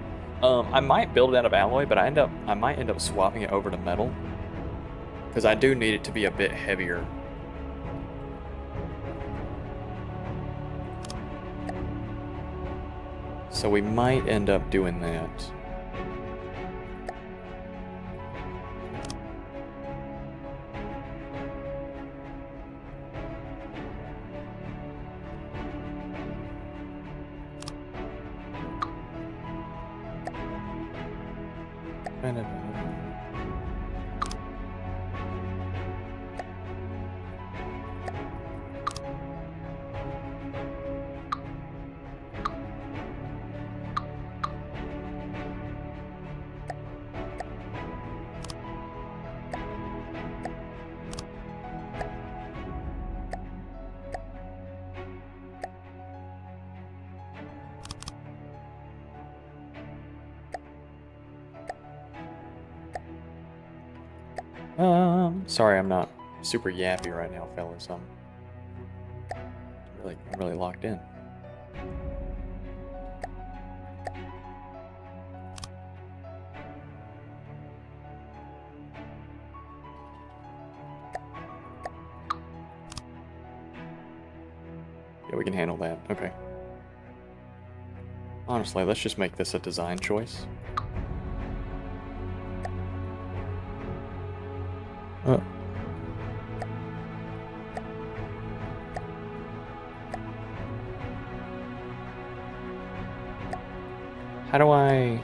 I might build it out of alloy, but I might end up swapping it over to metal. Because I do need it to be a bit heavier. So we might end up doing that. Sorry, I'm not super yappy right now, fellas. I'm really locked in. Yeah, we can handle that. Okay. Honestly, let's just make this a design choice. How do I...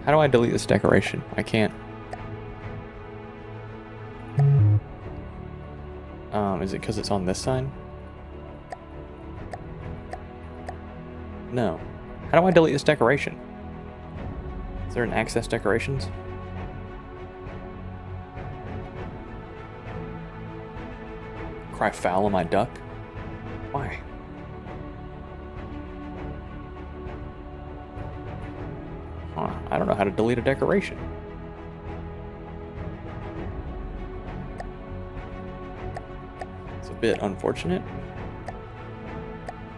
How do I delete this decoration? I can't. Is it because it's on this side? No. How do I delete this decoration? Is there an access decorations? Cry foul on my duck? Why? Huh, I don't know how to delete a decoration. It's a bit unfortunate.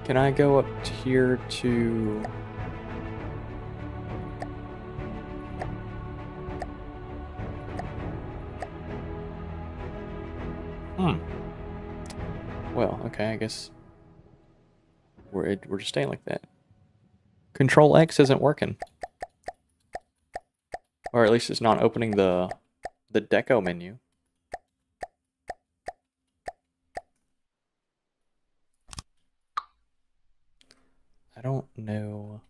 Can I go up here to... Well, okay, I guess we're just staying like that. Control X isn't working. Or at least it's not opening the deco menu. I don't know.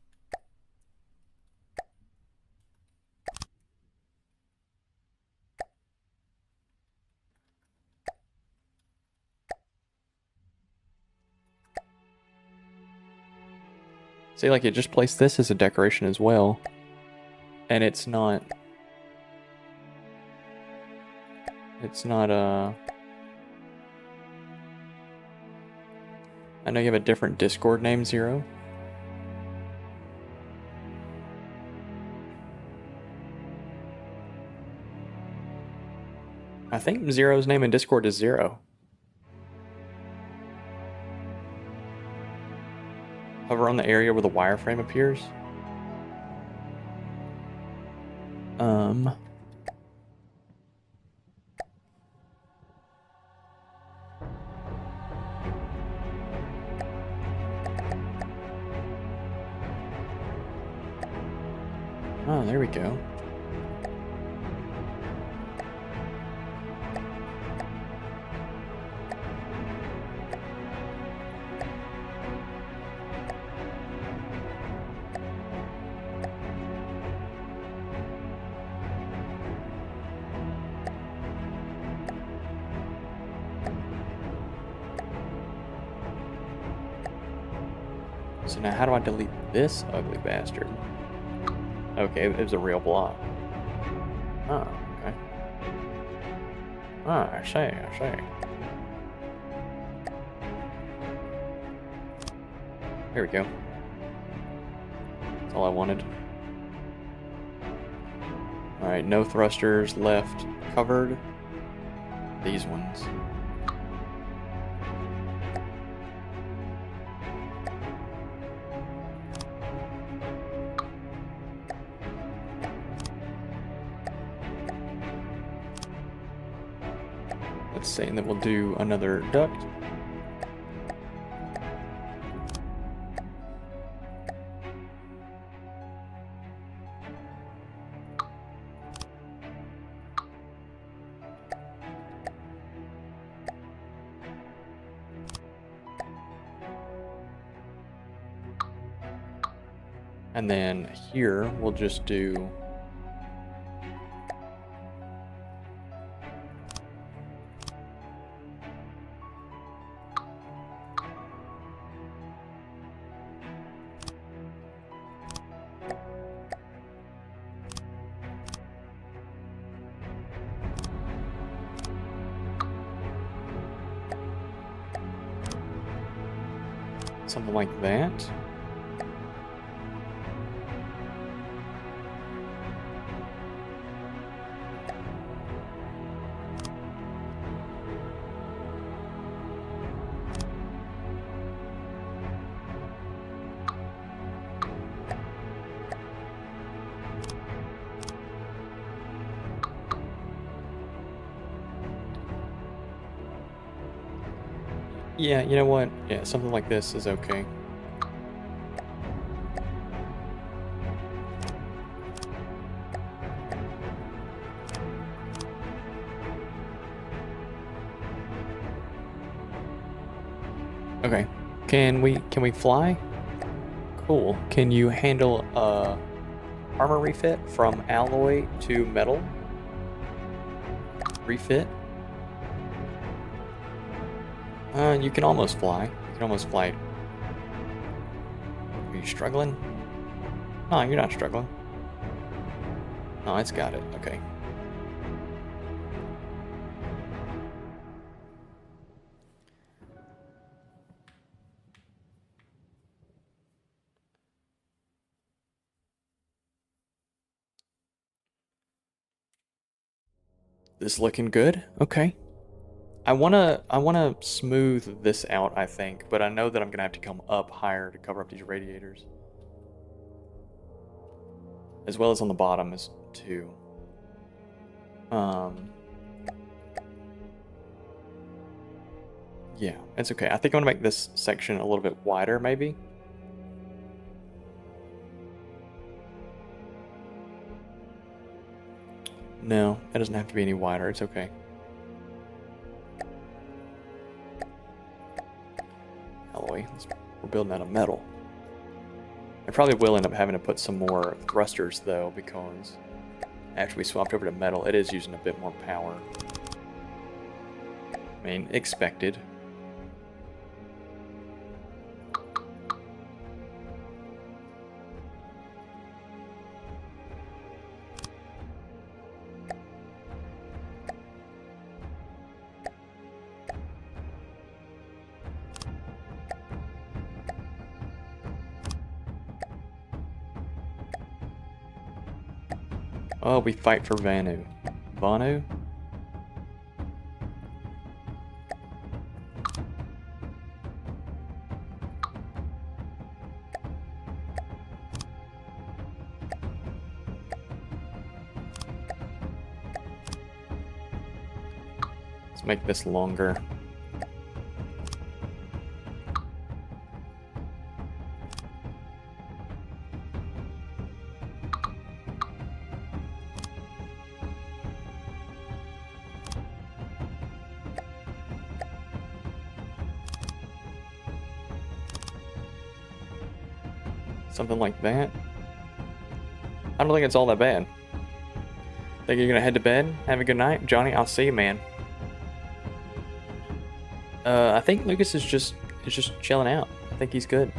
See, like, it just placed this as a decoration as well. And it's not... It's not, I know you have a different Discord name, Zero. I think Zero's name in Discord is Zero. Hover on the area where the wireframe appears. Oh, there we go. So now how do I delete this ugly bastard? Okay, it was a real block. Oh, okay. Ah, I see. There we go. That's all I wanted. Alright, no thrusters left covered. These ones. Let's say, and then we'll do another duct. And then here we'll just do something like that. Yeah, you know what? Yeah, something like this is okay. Okay. Can we fly? Cool. Can you handle armor refit from alloy to metal? Refit? You can almost fly. You can almost fly. Are you struggling? No, you're not struggling. No, it's got it. Okay. This looking good? Okay. I wanna smooth this out, I think, but I know that I'm gonna have to come up higher to cover up these radiators. As well as on the bottom as too. Yeah, it's okay. I think I'm gonna make this section a little bit wider, maybe. No, it doesn't have to be any wider. It's okay. Alloy. We're building out of metal. I probably will end up having to put some more thrusters though, because after we swapped over to metal, it is using a bit more power. I mean, expected. Oh, we fight for Vanu. Vanu? Let's make this longer. Something like that. I don't think it's all that bad. Think you're gonna head to bed? Have a good night, Johnny. I'll see you, man. I think Lucas is just chilling out. I think he's good.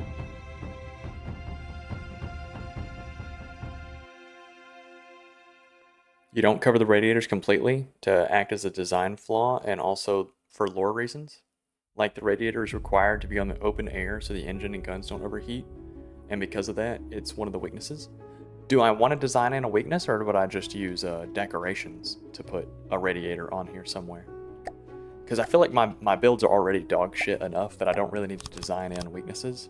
You don't cover the radiators completely to act as a design flaw and also for lore reasons. Like the radiator is required to be on the open air so the engine and guns don't overheat, and because of that, it's one of the weaknesses. Do I want to design in a weakness, or would I just use decorations to put a radiator on here somewhere? Because I feel like my builds are already dog shit enough that I don't really need to design in weaknesses.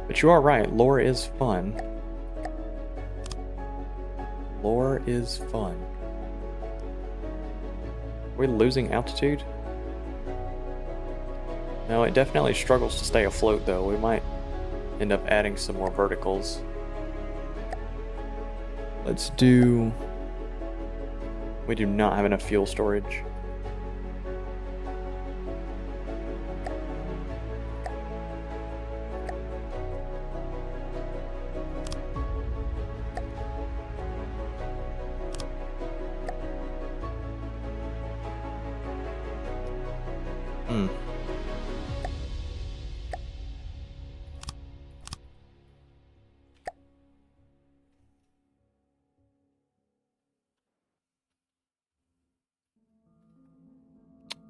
But you are right, lore is fun. Lore is fun. Are we losing altitude? No, it definitely struggles to stay afloat though. We might end up adding some more verticals. Let's do... We do not have enough fuel storage.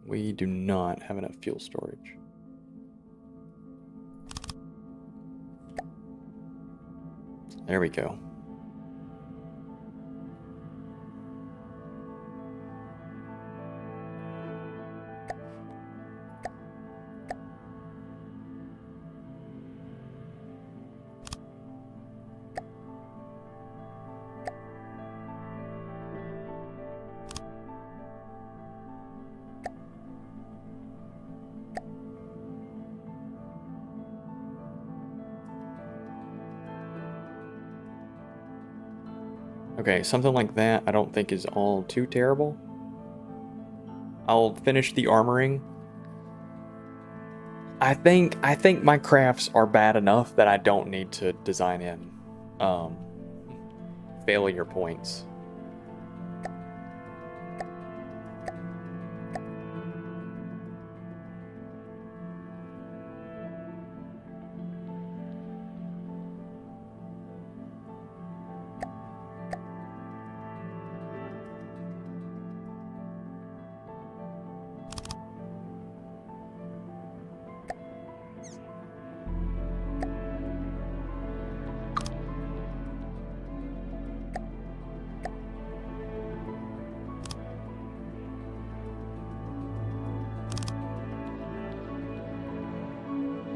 We do not have enough fuel storage. There we go. Okay, something like that I don't think is all too terrible. I'll finish the armoring. I think my crafts are bad enough that I don't need to design in failure points.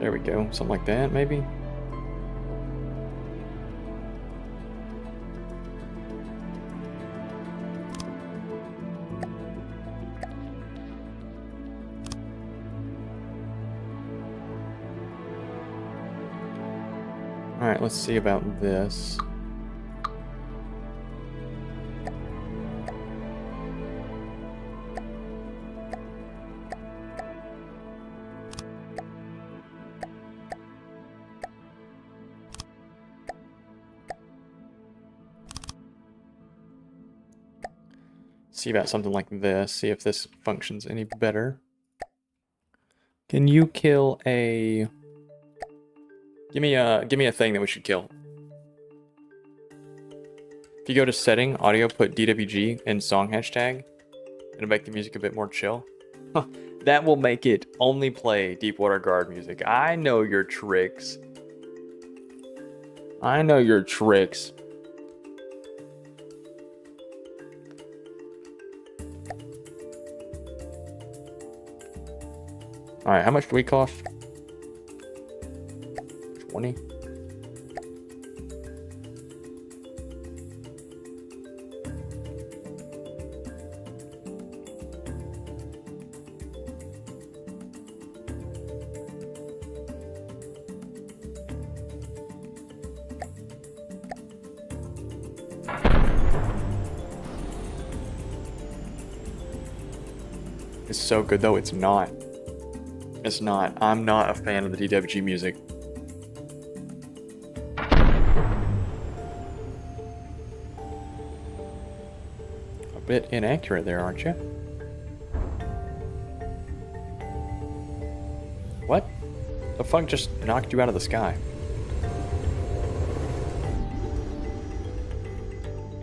There we go, something like that, maybe? Alright, let's see about this. See about something like this, see if this functions any better. Can you kill a... Give me a thing that we should kill. If you go to setting, audio, put DWG and song hashtag, it'll make the music a bit more chill. That will make it only play Deepwater Guard music. I know your tricks. I know your tricks. Alright, how much do we cost? 20? It's so good though. It's not. It's not. I'm not a fan of the DWG music. A bit inaccurate there, aren't you? What? The fuck just knocked you out of the sky?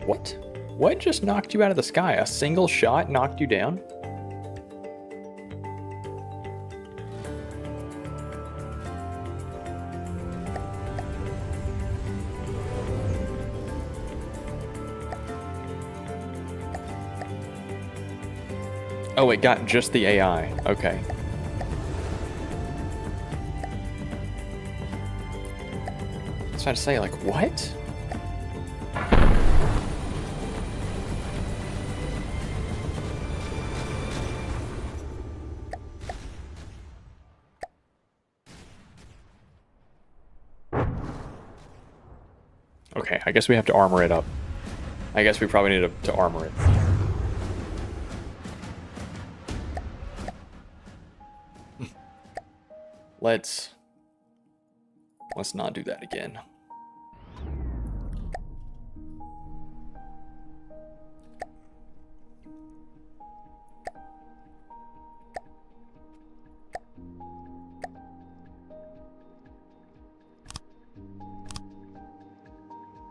What? What just knocked you out of the sky? A single shot knocked you down? Oh, it got just the AI. Okay. I was trying to say, like, what? Okay, I guess we have to armor it up. I guess we probably need to armor it. Let's not do that again.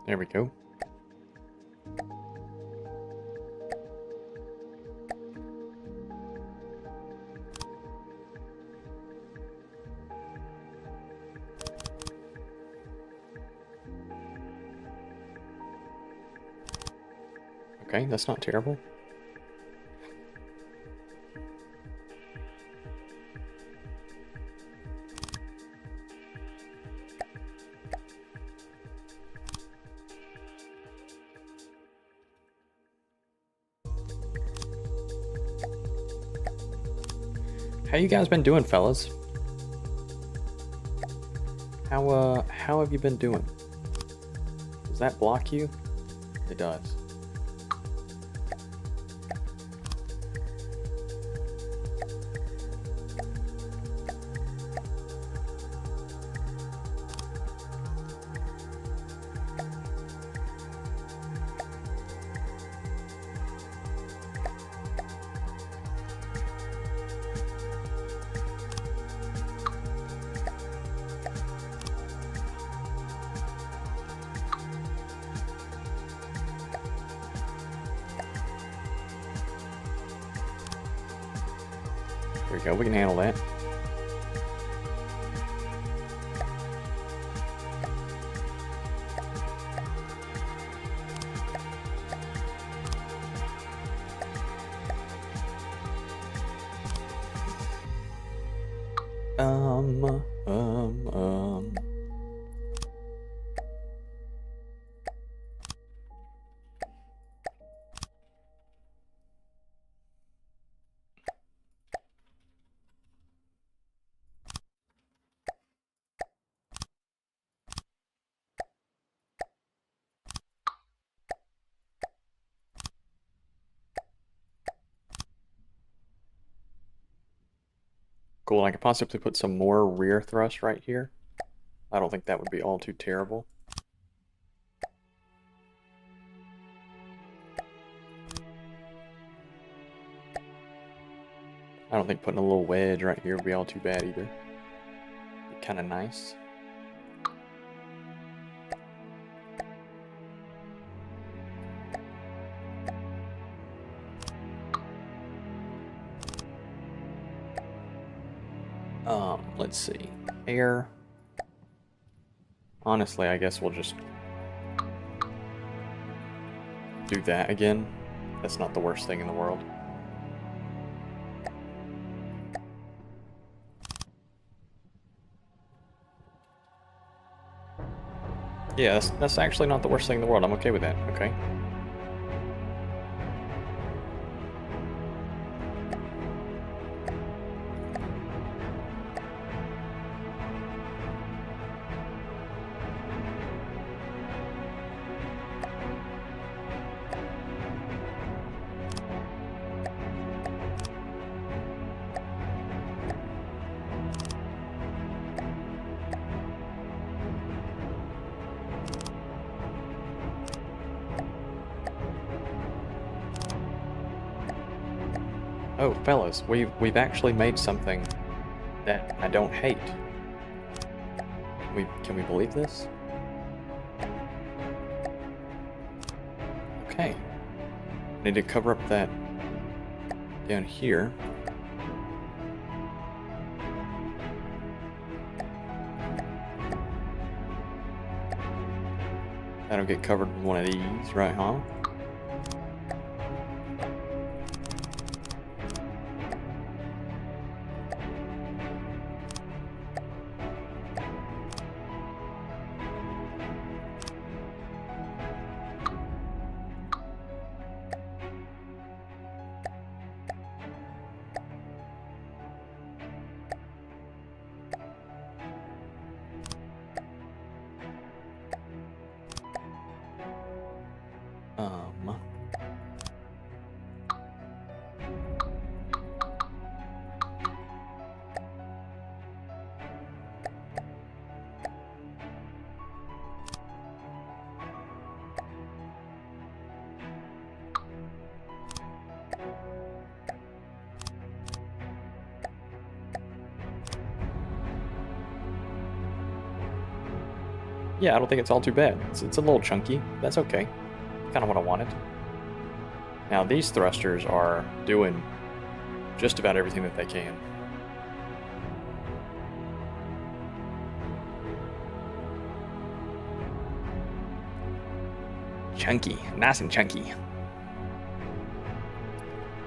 There we go. Okay, that's not terrible. How you guys been doing, fellas? How have you been doing? Does that block you? It does. There we go, we can handle that. Um. Cool, I could possibly put some more rear thrust right here. I don't think that would be all too terrible. I don't think putting a little wedge right here would be all too bad either. Be kind of nice. Let's see. Air. Honestly, I guess we'll just do that again. That's not the worst thing in the world. Yeah, that's actually not the worst thing in the world. I'm okay with that. Okay. Oh, fellas, we've actually made something that I don't hate. Can we believe this? Okay. Need to cover up that down here. That'll get covered with one of these, right, huh? Yeah, I don't think it's all too bad. It's a little chunky. That's okay. Kind of what I wanted. Now these thrusters are doing just about everything that they can. Chunky. Nice and chunky.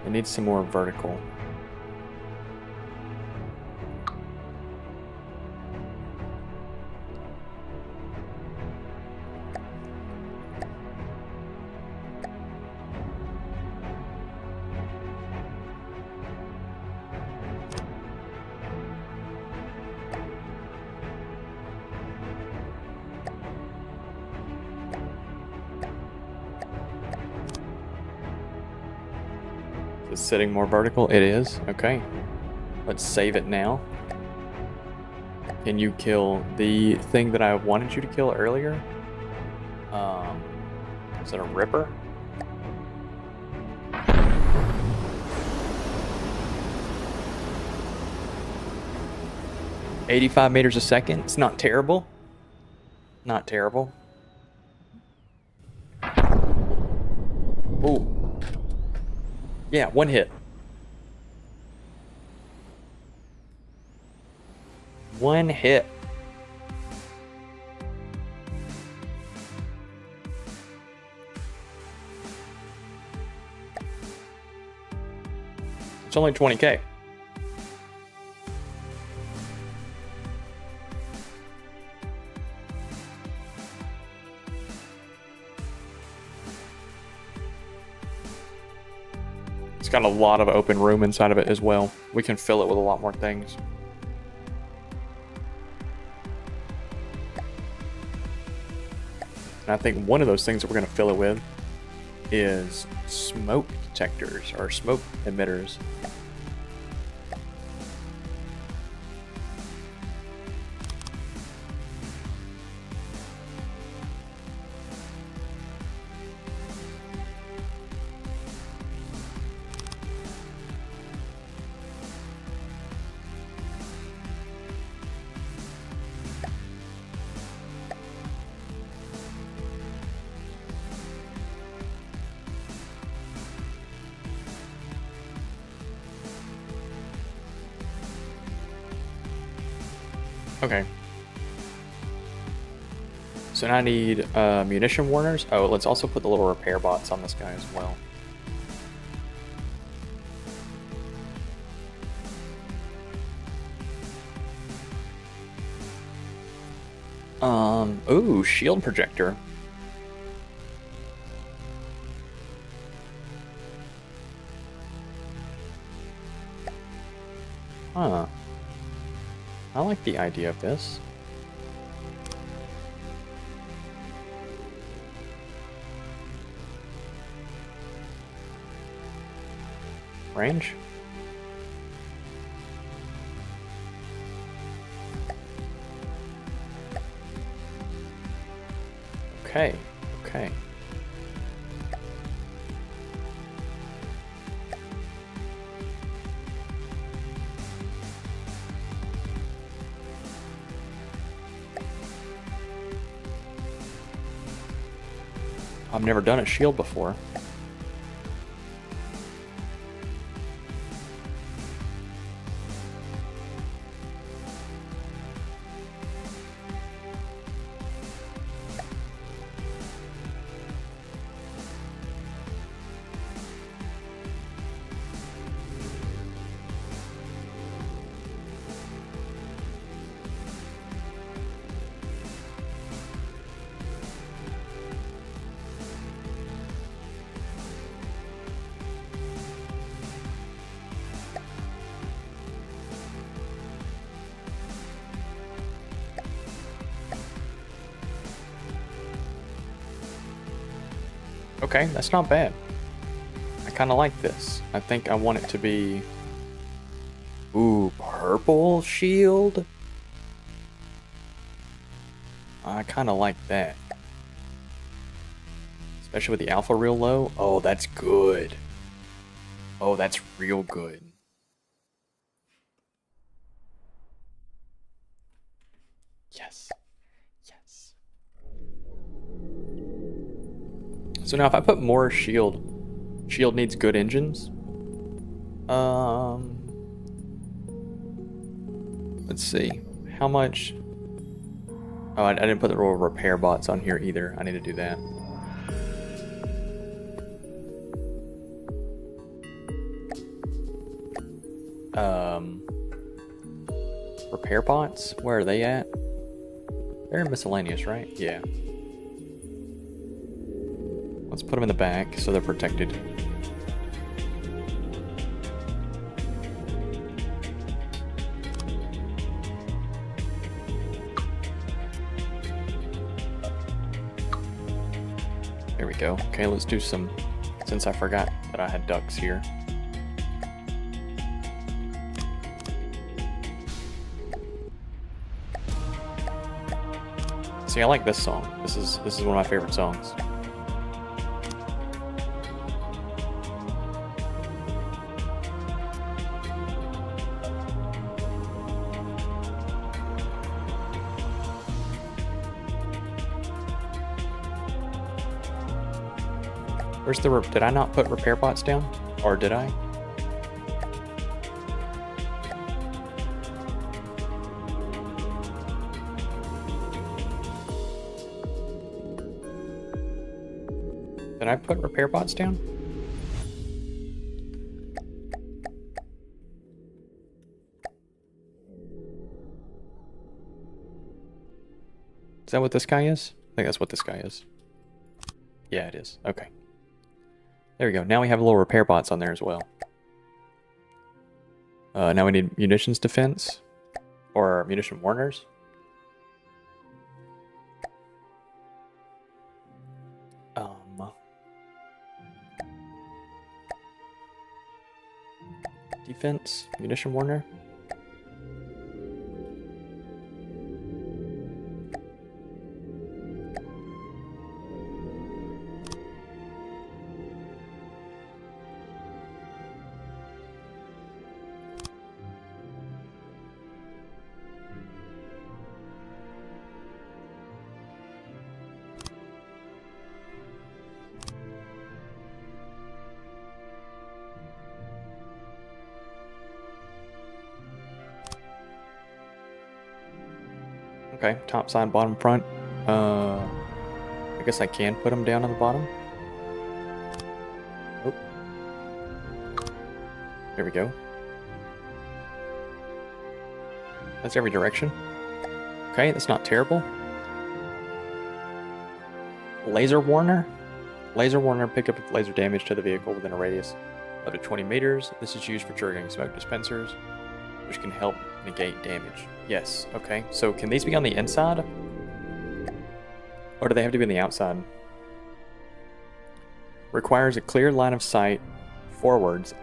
It needs some more vertical. Is it sitting more vertical? It is. Okay. Let's save it now. Can you kill the thing that I wanted you to kill earlier? Is it a ripper? $85 meters a second. It's not terrible. Not terrible. Ooh. Yeah, one hit. One hit. It's only 20K. It's got a lot of open room inside of it as well. We can fill it with a lot more things. And I think one of those things that we're going to fill it with is smoke detectors or smoke emitters. Okay. So now I need munition warners. Oh, let's also put the little repair bots on this guy as well. Ooh, shield projector. Huh. I like the idea of this. Range? Okay, okay. I've never done a shield before. Okay, that's not bad. I kind of like this. I think I want it to be... Ooh, purple shield? I kind of like that. Especially with the alpha real low. Oh, that's good. Oh, that's real good. Yes. Yes. So now if I put more shield needs good engines. Let's see. How much? Oh, I didn't put the little repair bots on here either. I need to do that. Repair bots? Where are they at? They're in miscellaneous, right? Yeah. Let's put them in the back so they're protected. There we go. Okay, let's do some, since I forgot that I had ducks here. See, I like this song. This is one of my favorite songs. Where's the did I not put repair bots down? Or did I? Did I put repair bots down? Is that what this guy is? I think that's what this guy is. Yeah, it is. Okay. There we go. Now we have little repair bots on there as well. Now we need munitions defense. Or munition warners. Defense, munition warner. Okay, top side, bottom front. I guess I can put them down on the bottom. Oh. There we go. That's every direction. Okay, that's not terrible. Laser warner. Laser warner, pick up laser damage to the vehicle within a radius up to 20 meters. This is used for triggering smoke dispensers, which can help negate damage. Yes, okay. So can these be on the inside? Or do they have to be on the outside? Requires a clear line of sight forwards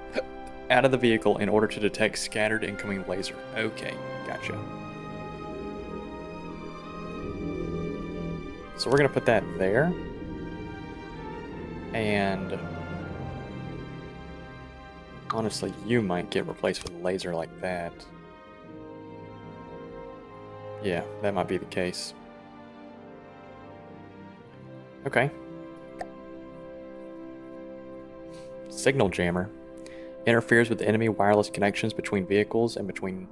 out of the vehicle in order to detect scattered incoming laser. Okay, gotcha. So we're gonna put that there. And honestly, you might get replaced with a laser like that. Yeah, that might be the case. Okay. Signal jammer. Interferes with enemy wireless connections between vehicles and between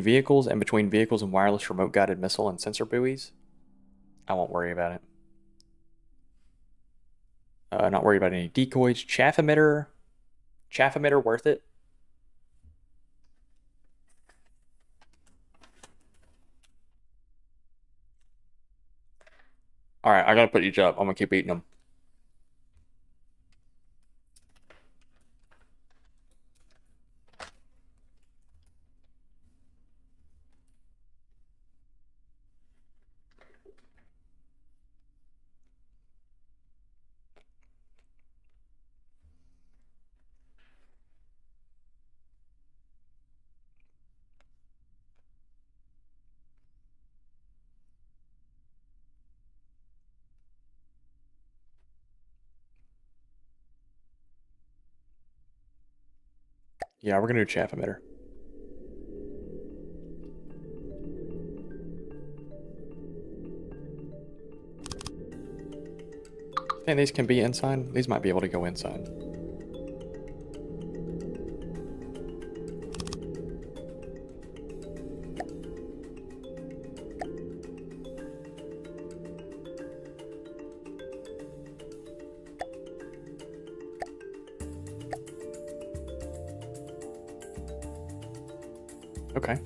vehicles and wireless remote guided missile and sensor buoys. I won't worry about it. Not worried about any decoys. Chaff emitter. Chaff emitter worth it. Alright, I gotta put each up. I'm gonna keep eating them. Yeah, we're gonna do chaff emitter. I think these can be inside. These might be able to go inside. Okay.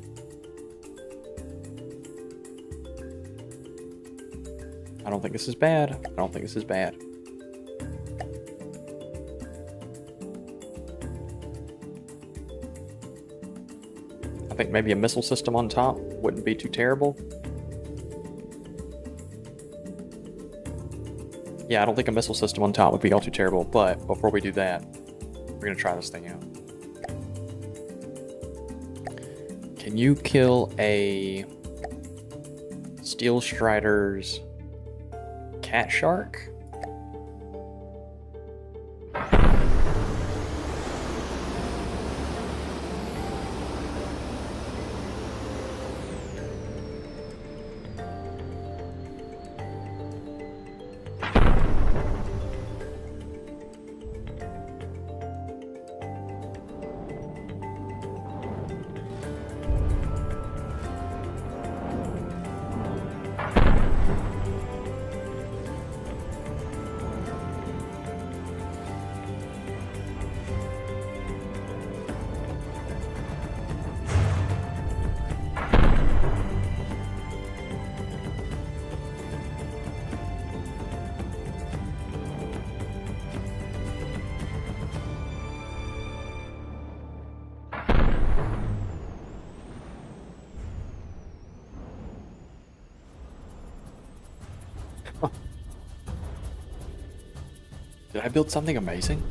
I don't think this is bad. I don't think this is bad. I think maybe a missile system on top wouldn't be too terrible. Yeah, I don't think a missile system on top would be all too terrible, but before we do that, we're gonna try this thing out. Can you kill a Steel Strider's cat shark? Did I build something amazing?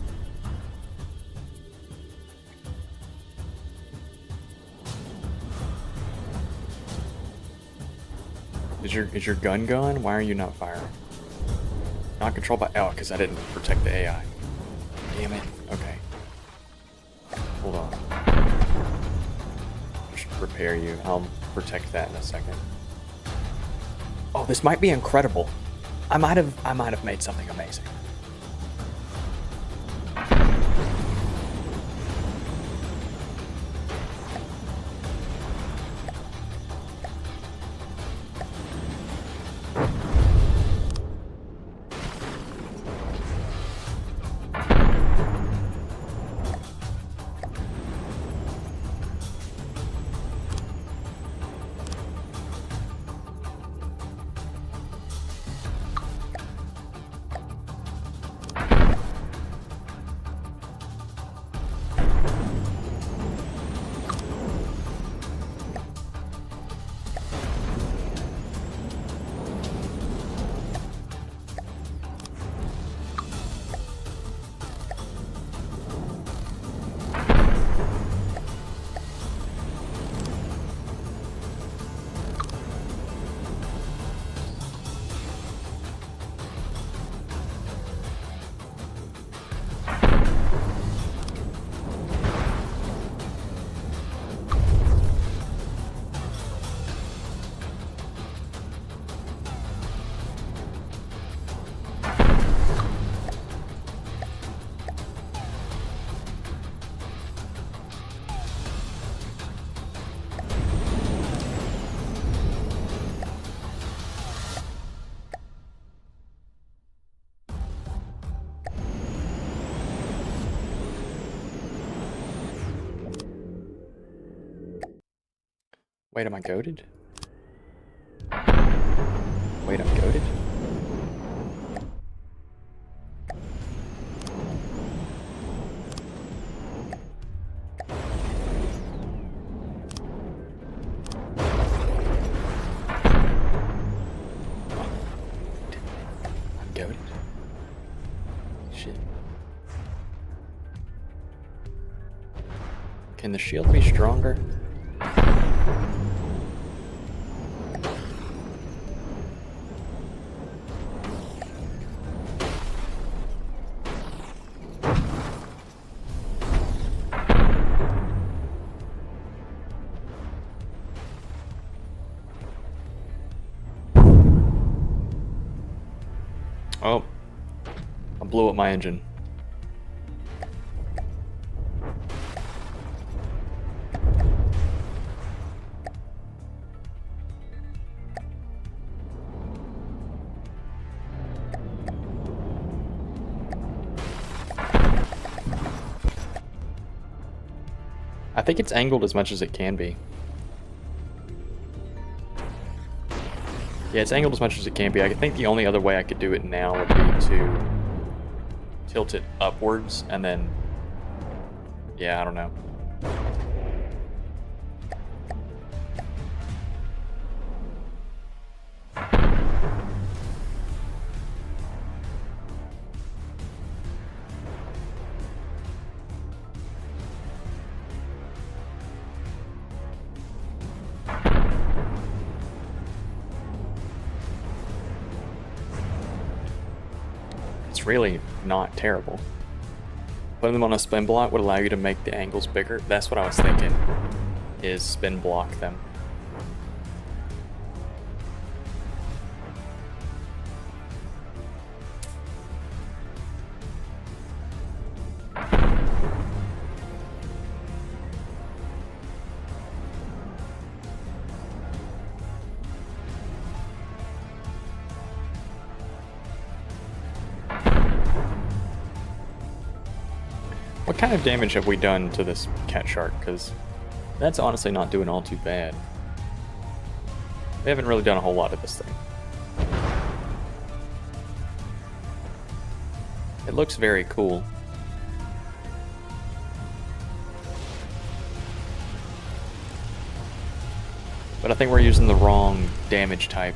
Is your gun gone? Why are you not firing? Not controlled by because I didn't protect the AI. Damn it. Okay. Hold on. Just repair you. I'll protect that in a second. Oh, this might be incredible. I might have made something amazing. Wait, am I goated? Wait, I'm goated? I'm goated? Shit. Can the shield be stronger? Oh, I blew up my engine. I think it's angled as much as it can be. Yeah, it's angled as much as it can be. I think the only other way I could do it now would be to tilt it upwards and then... Yeah, I don't know. It's really not terrible. Putting them on a spin block would allow you to make the angles bigger. That's what I was thinking, is spin block them. What kind of damage have we done to this cat shark? Because that's honestly not doing all too bad. We haven't really done a whole lot of this thing. It looks very cool. But I think we're using the wrong damage type.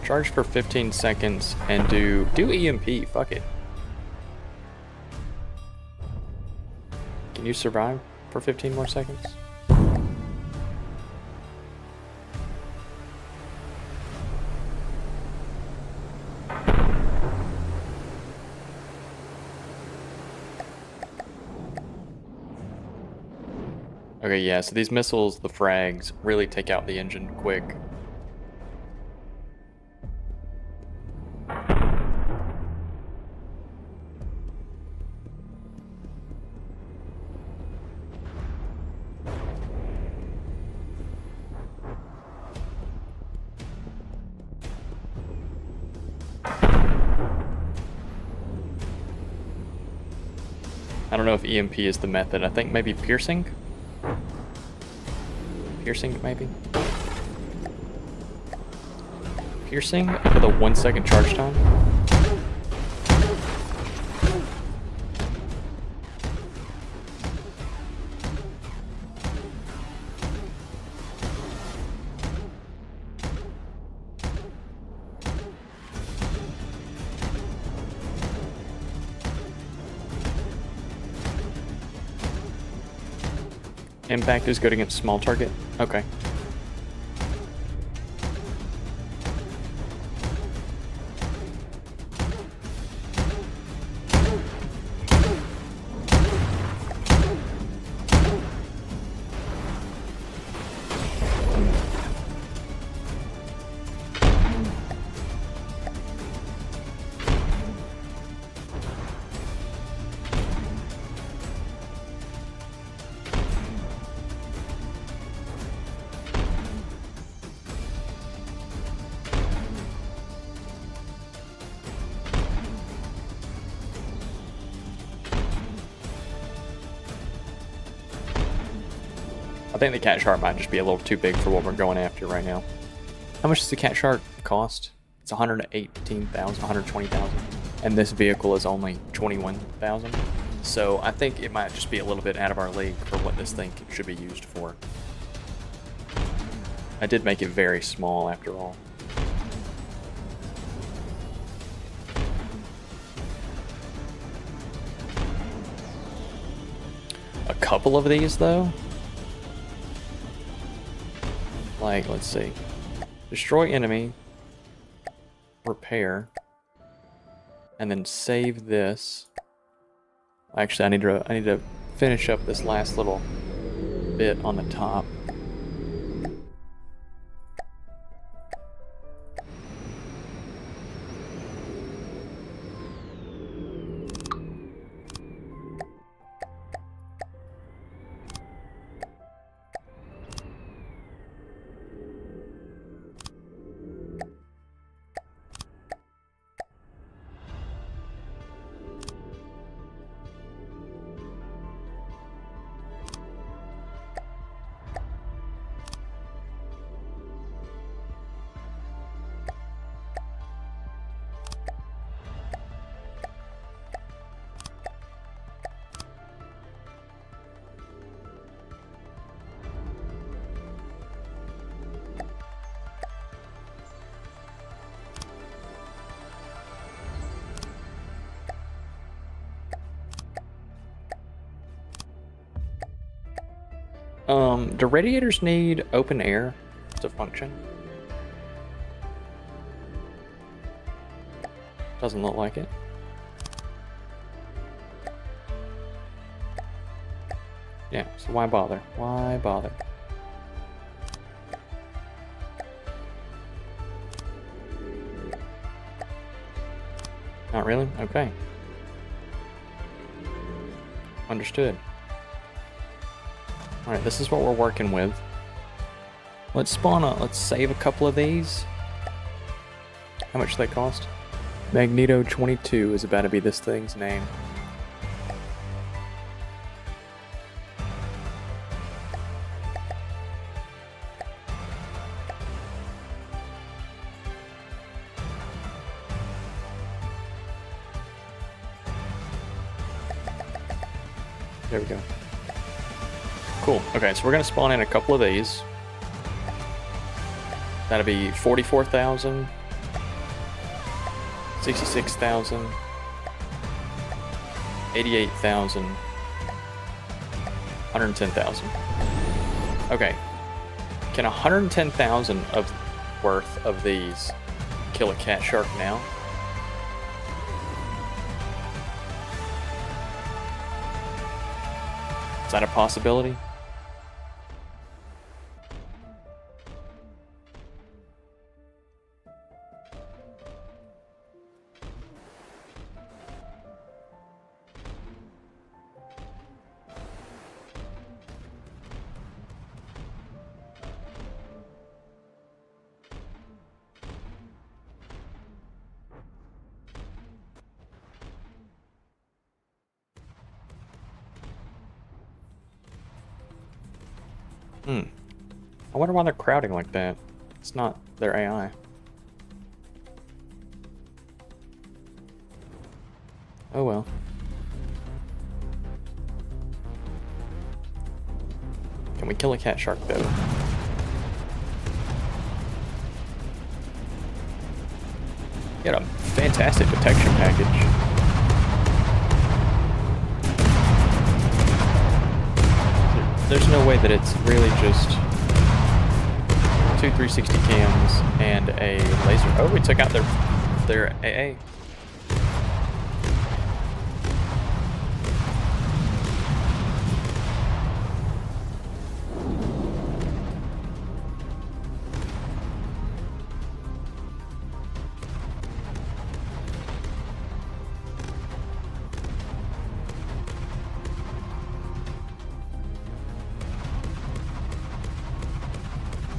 Charge for 15 seconds and do EMP, fuck it. Can you survive for 15 more seconds? Okay, yeah, so these missiles, the frags, really take out the engine quick. I don't know if EMP is the method. I think maybe piercing? Piercing, maybe? Piercing with a 1 second charge time? Impact is good against small target? Okay. I think the cat shark might just be a little too big for what we're going after right now. How much does the cat shark cost? It's 118,000, 120,000, and this vehicle is only 21,000. So I think it might just be a little bit out of our league for what this thing should be used for. I did make it very small after all. A couple of these though? Like, let's see. Destroy enemy. Repair. And then save this. Actually, I need to finish up this last little bit on the top. Do radiators need open air to function? Doesn't look like it. Yeah, so why bother? Why bother? Not really? Okay. Understood. Alright, this is what we're working with. Let's save a couple of these. How much do they cost? Magneto 22 is about to be this thing's name. There we go. Cool. Okay, so we're going to spawn in a couple of these. That'll be 44,000, 66,000, 88,000, 110,000. Okay. Can 110,000 of worth of these kill a cat shark now? Is that a possibility? I wonder why they're crowding like that. It's not their AI. Oh well. Can we kill a cat shark though? Get a fantastic detection package. There's no way that it's really just two 360 cams and a laser. Oh, we took out their AA.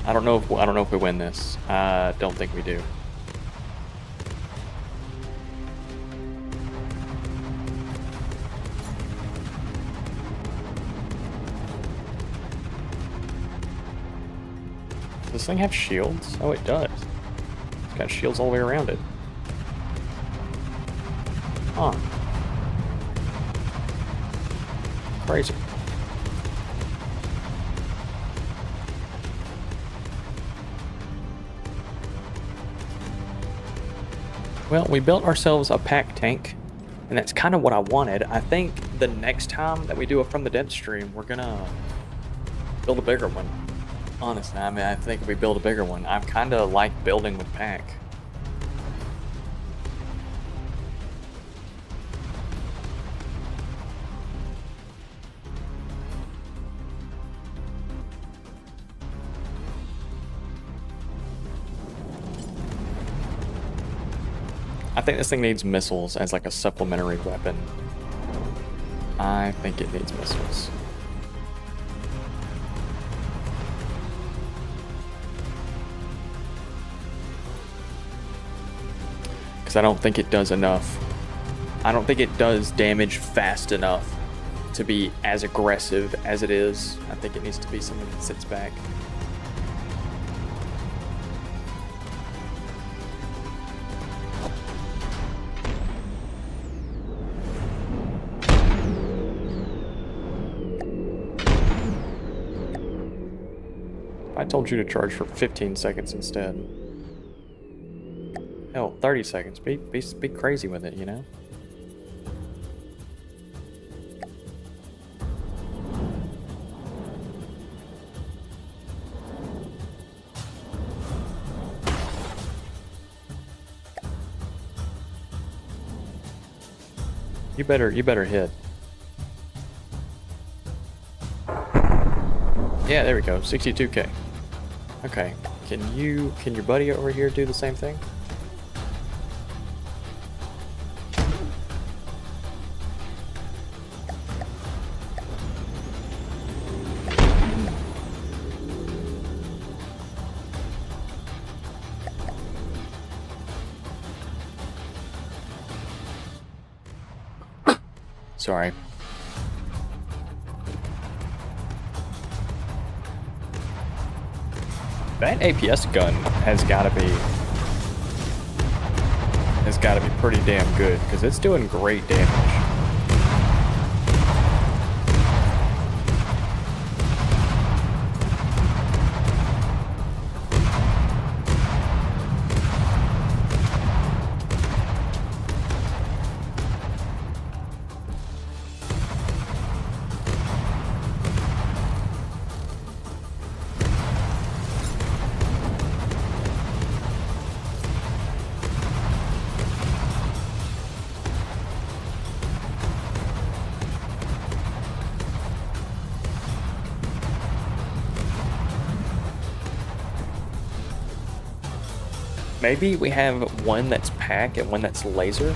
I don't know if we win this. I don't think we do. Does this thing have shields? Oh, it does. It's got shields all the way around it. Huh. Crazy. Well, we built ourselves a pack tank, and that's kind of what I wanted. I think the next time that we do a From the Dead stream, we're gonna build a bigger one. Honestly, I mean, I think if we build a bigger one, I kind of like building with pack. I think this thing needs missiles as like a supplementary weapon. I think it needs missiles. Because I don't think it does enough. I don't think it does damage fast enough to be as aggressive as it is. I think it needs to be something that sits back. I told you to charge for 15 seconds instead. Hell, 30 seconds. Be crazy with it, you know? You better hit. Yeah, there we go. 62k. Okay. Can your buddy over here do the same thing? Sorry. That APS gun has got to be pretty damn good because it's doing great damage. Maybe we have one that's pack and one that's laser.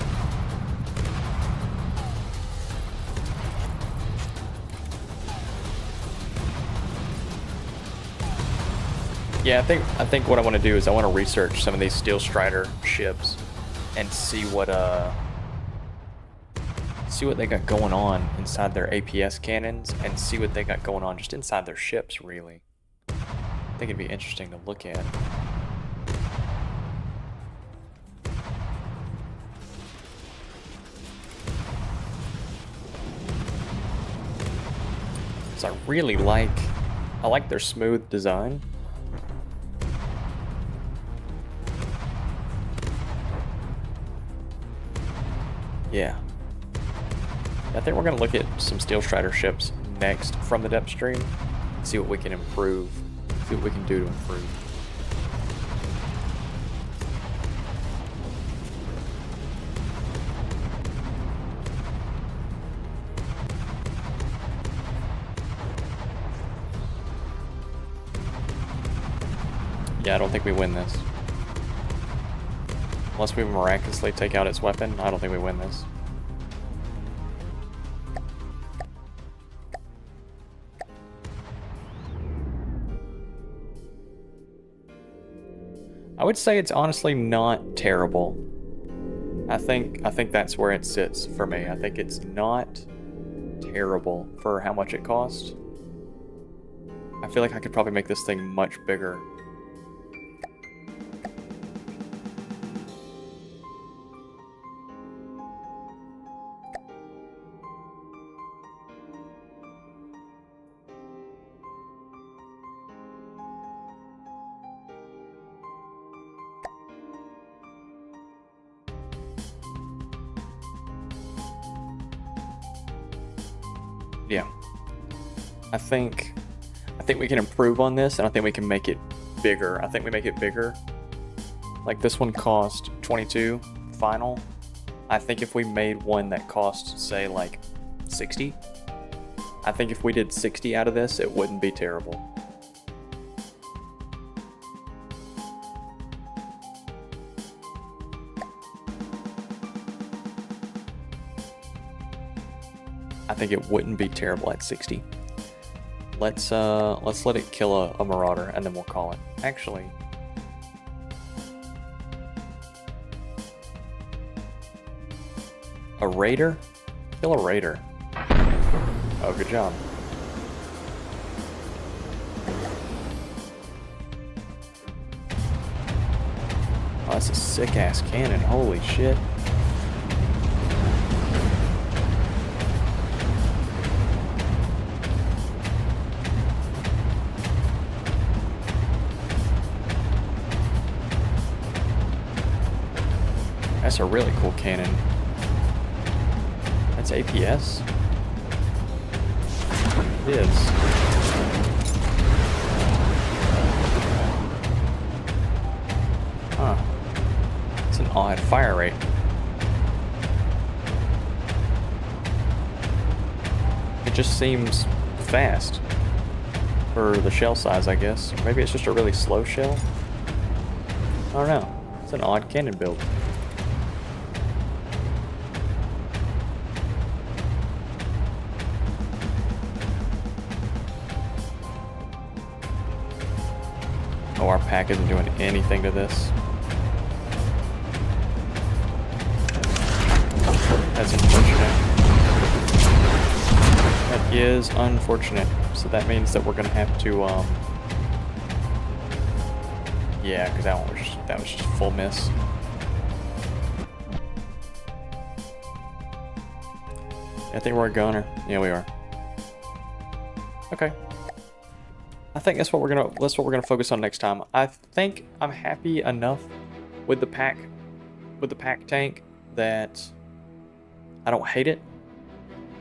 Yeah, I think what I want to do is I want to research some of these Steel Strider ships and see what they got going on inside their APS cannons and see what they got going on just inside their ships, really. I think it'd be interesting to look at. I really like their smooth design. Yeah. I think we're gonna look at some Steel Strider ships next from the depth stream. See what we can improve. See what we can do to improve. Yeah, I don't think we win this. Unless we miraculously take out its weapon, I don't think we win this. I would say it's honestly not terrible. I think that's where it sits for me. I think it's not terrible for how much it costs. I feel like I could probably make this thing much bigger Yeah. I think we can improve on this, and I think we can make it bigger. I think we make it bigger. Like this one cost 22 final. I think if we made one that cost, say, like 60, I think if we did 60 out of this, it wouldn't be terrible. I think it wouldn't be terrible at 60. Let's let it kill a marauder, and then we'll call it. Actually, a raider? Kill a raider. Oh, good job. Oh, that's a sick-ass cannon. Holy shit. That's a really cool cannon. That's APS? It is. Huh. It's an odd fire rate. It just seems fast for the shell size, I guess. Maybe it's just a really slow shell? I don't know. It's an odd cannon build. Oh, our pack isn't doing anything to this. That's unfortunate. That is unfortunate. So that means that we're gonna have to, yeah, because that was just full miss. I think we're a gunner. Yeah, we are. Okay. I think that's what we're gonna focus on next time. I think I'm happy enough with the pack tank that I don't hate it.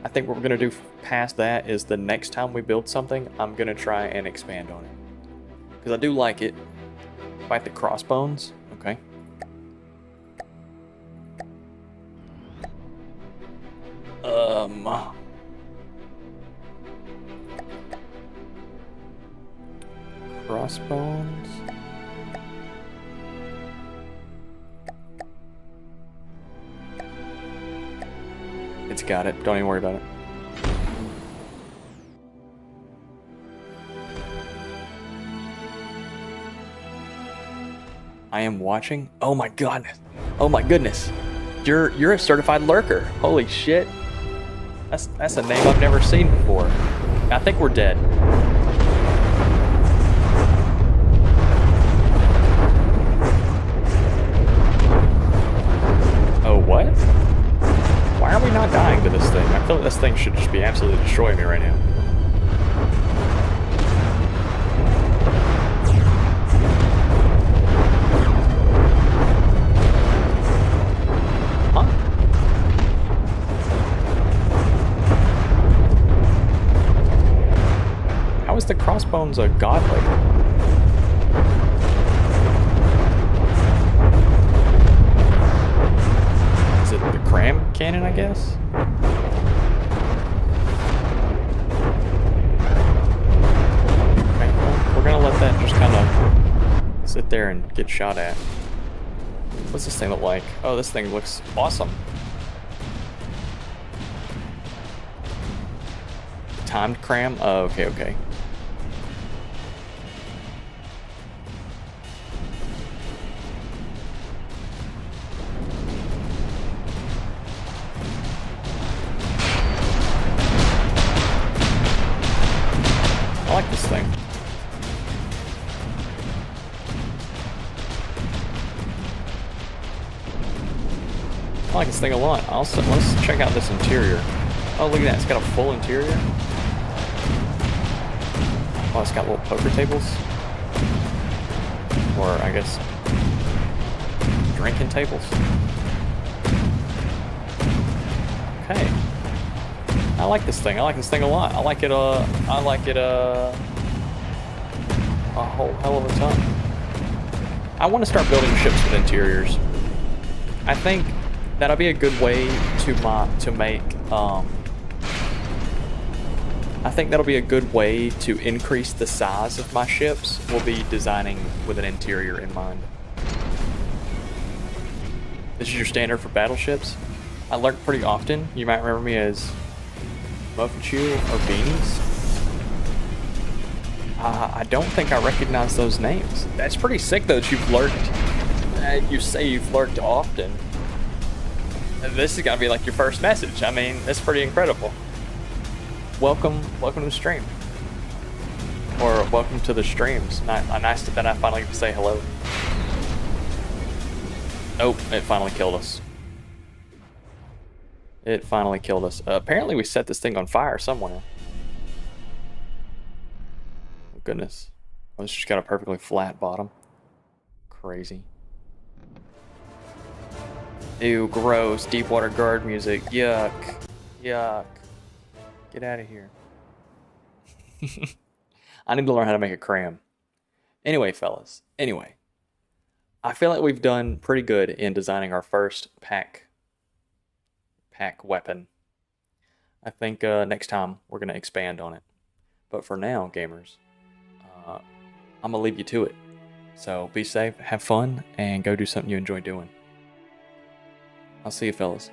I think what we're gonna do past that is the next time we build something, I'm gonna try and expand on it because I do like it. Like the crossbones, okay. Crossbones. It's got it. Don't even worry about it. I am watching. Oh my god. Oh my goodness. You're a certified lurker. Holy shit. That's a name I've never seen before. I think we're dead. Oh, what? Why are we not dying to this thing? I feel like this thing should just be absolutely destroying me right now. Huh? How is the crossbones a godly? Is it the cram cannon, I guess? Okay, well, we're gonna let that just kind of sit there and get shot at. What's this thing look like? Oh, this thing looks awesome. Timed cram? Oh, okay, okay. I like this thing. I like this thing a lot. Also, let's check out this interior. Oh, look at that. It's got a full interior. Oh, it's got little poker tables. Or, I guess, drinking tables. Okay. I like this thing. I like this thing a lot. I like it a whole hell of a ton. I want to start building ships with interiors. I think that'll be a good way to make I think that'll be a good way to increase the size of my ships. Will be designing with an interior in mind. This is your standard for battleships. I lurk pretty often. You might remember me as Mofuchu or Beanies. I don't think I recognize those names. That's pretty sick though that you've lurked. You say you've lurked often. This is gonna be like your first message. I mean, that's pretty incredible. Welcome to the stream. Or welcome to the streams. Nice that I finally get to say hello. Oh, it finally killed us. It finally killed us. Apparently we set this thing on fire somewhere. Oh, goodness. Oh, it's just got a perfectly flat bottom. Crazy. Ew, gross. Deepwater guard music. Yuck. Yuck. Get out of here. I need to learn how to make a cram. Anyway, fellas. Anyway. I feel like we've done pretty good in designing our first pack weapon. I think next time we're going to expand on it. But for now, gamers, I'm going to leave you to it. So be safe, have fun, and go do something you enjoy doing. I'll see you, fellas.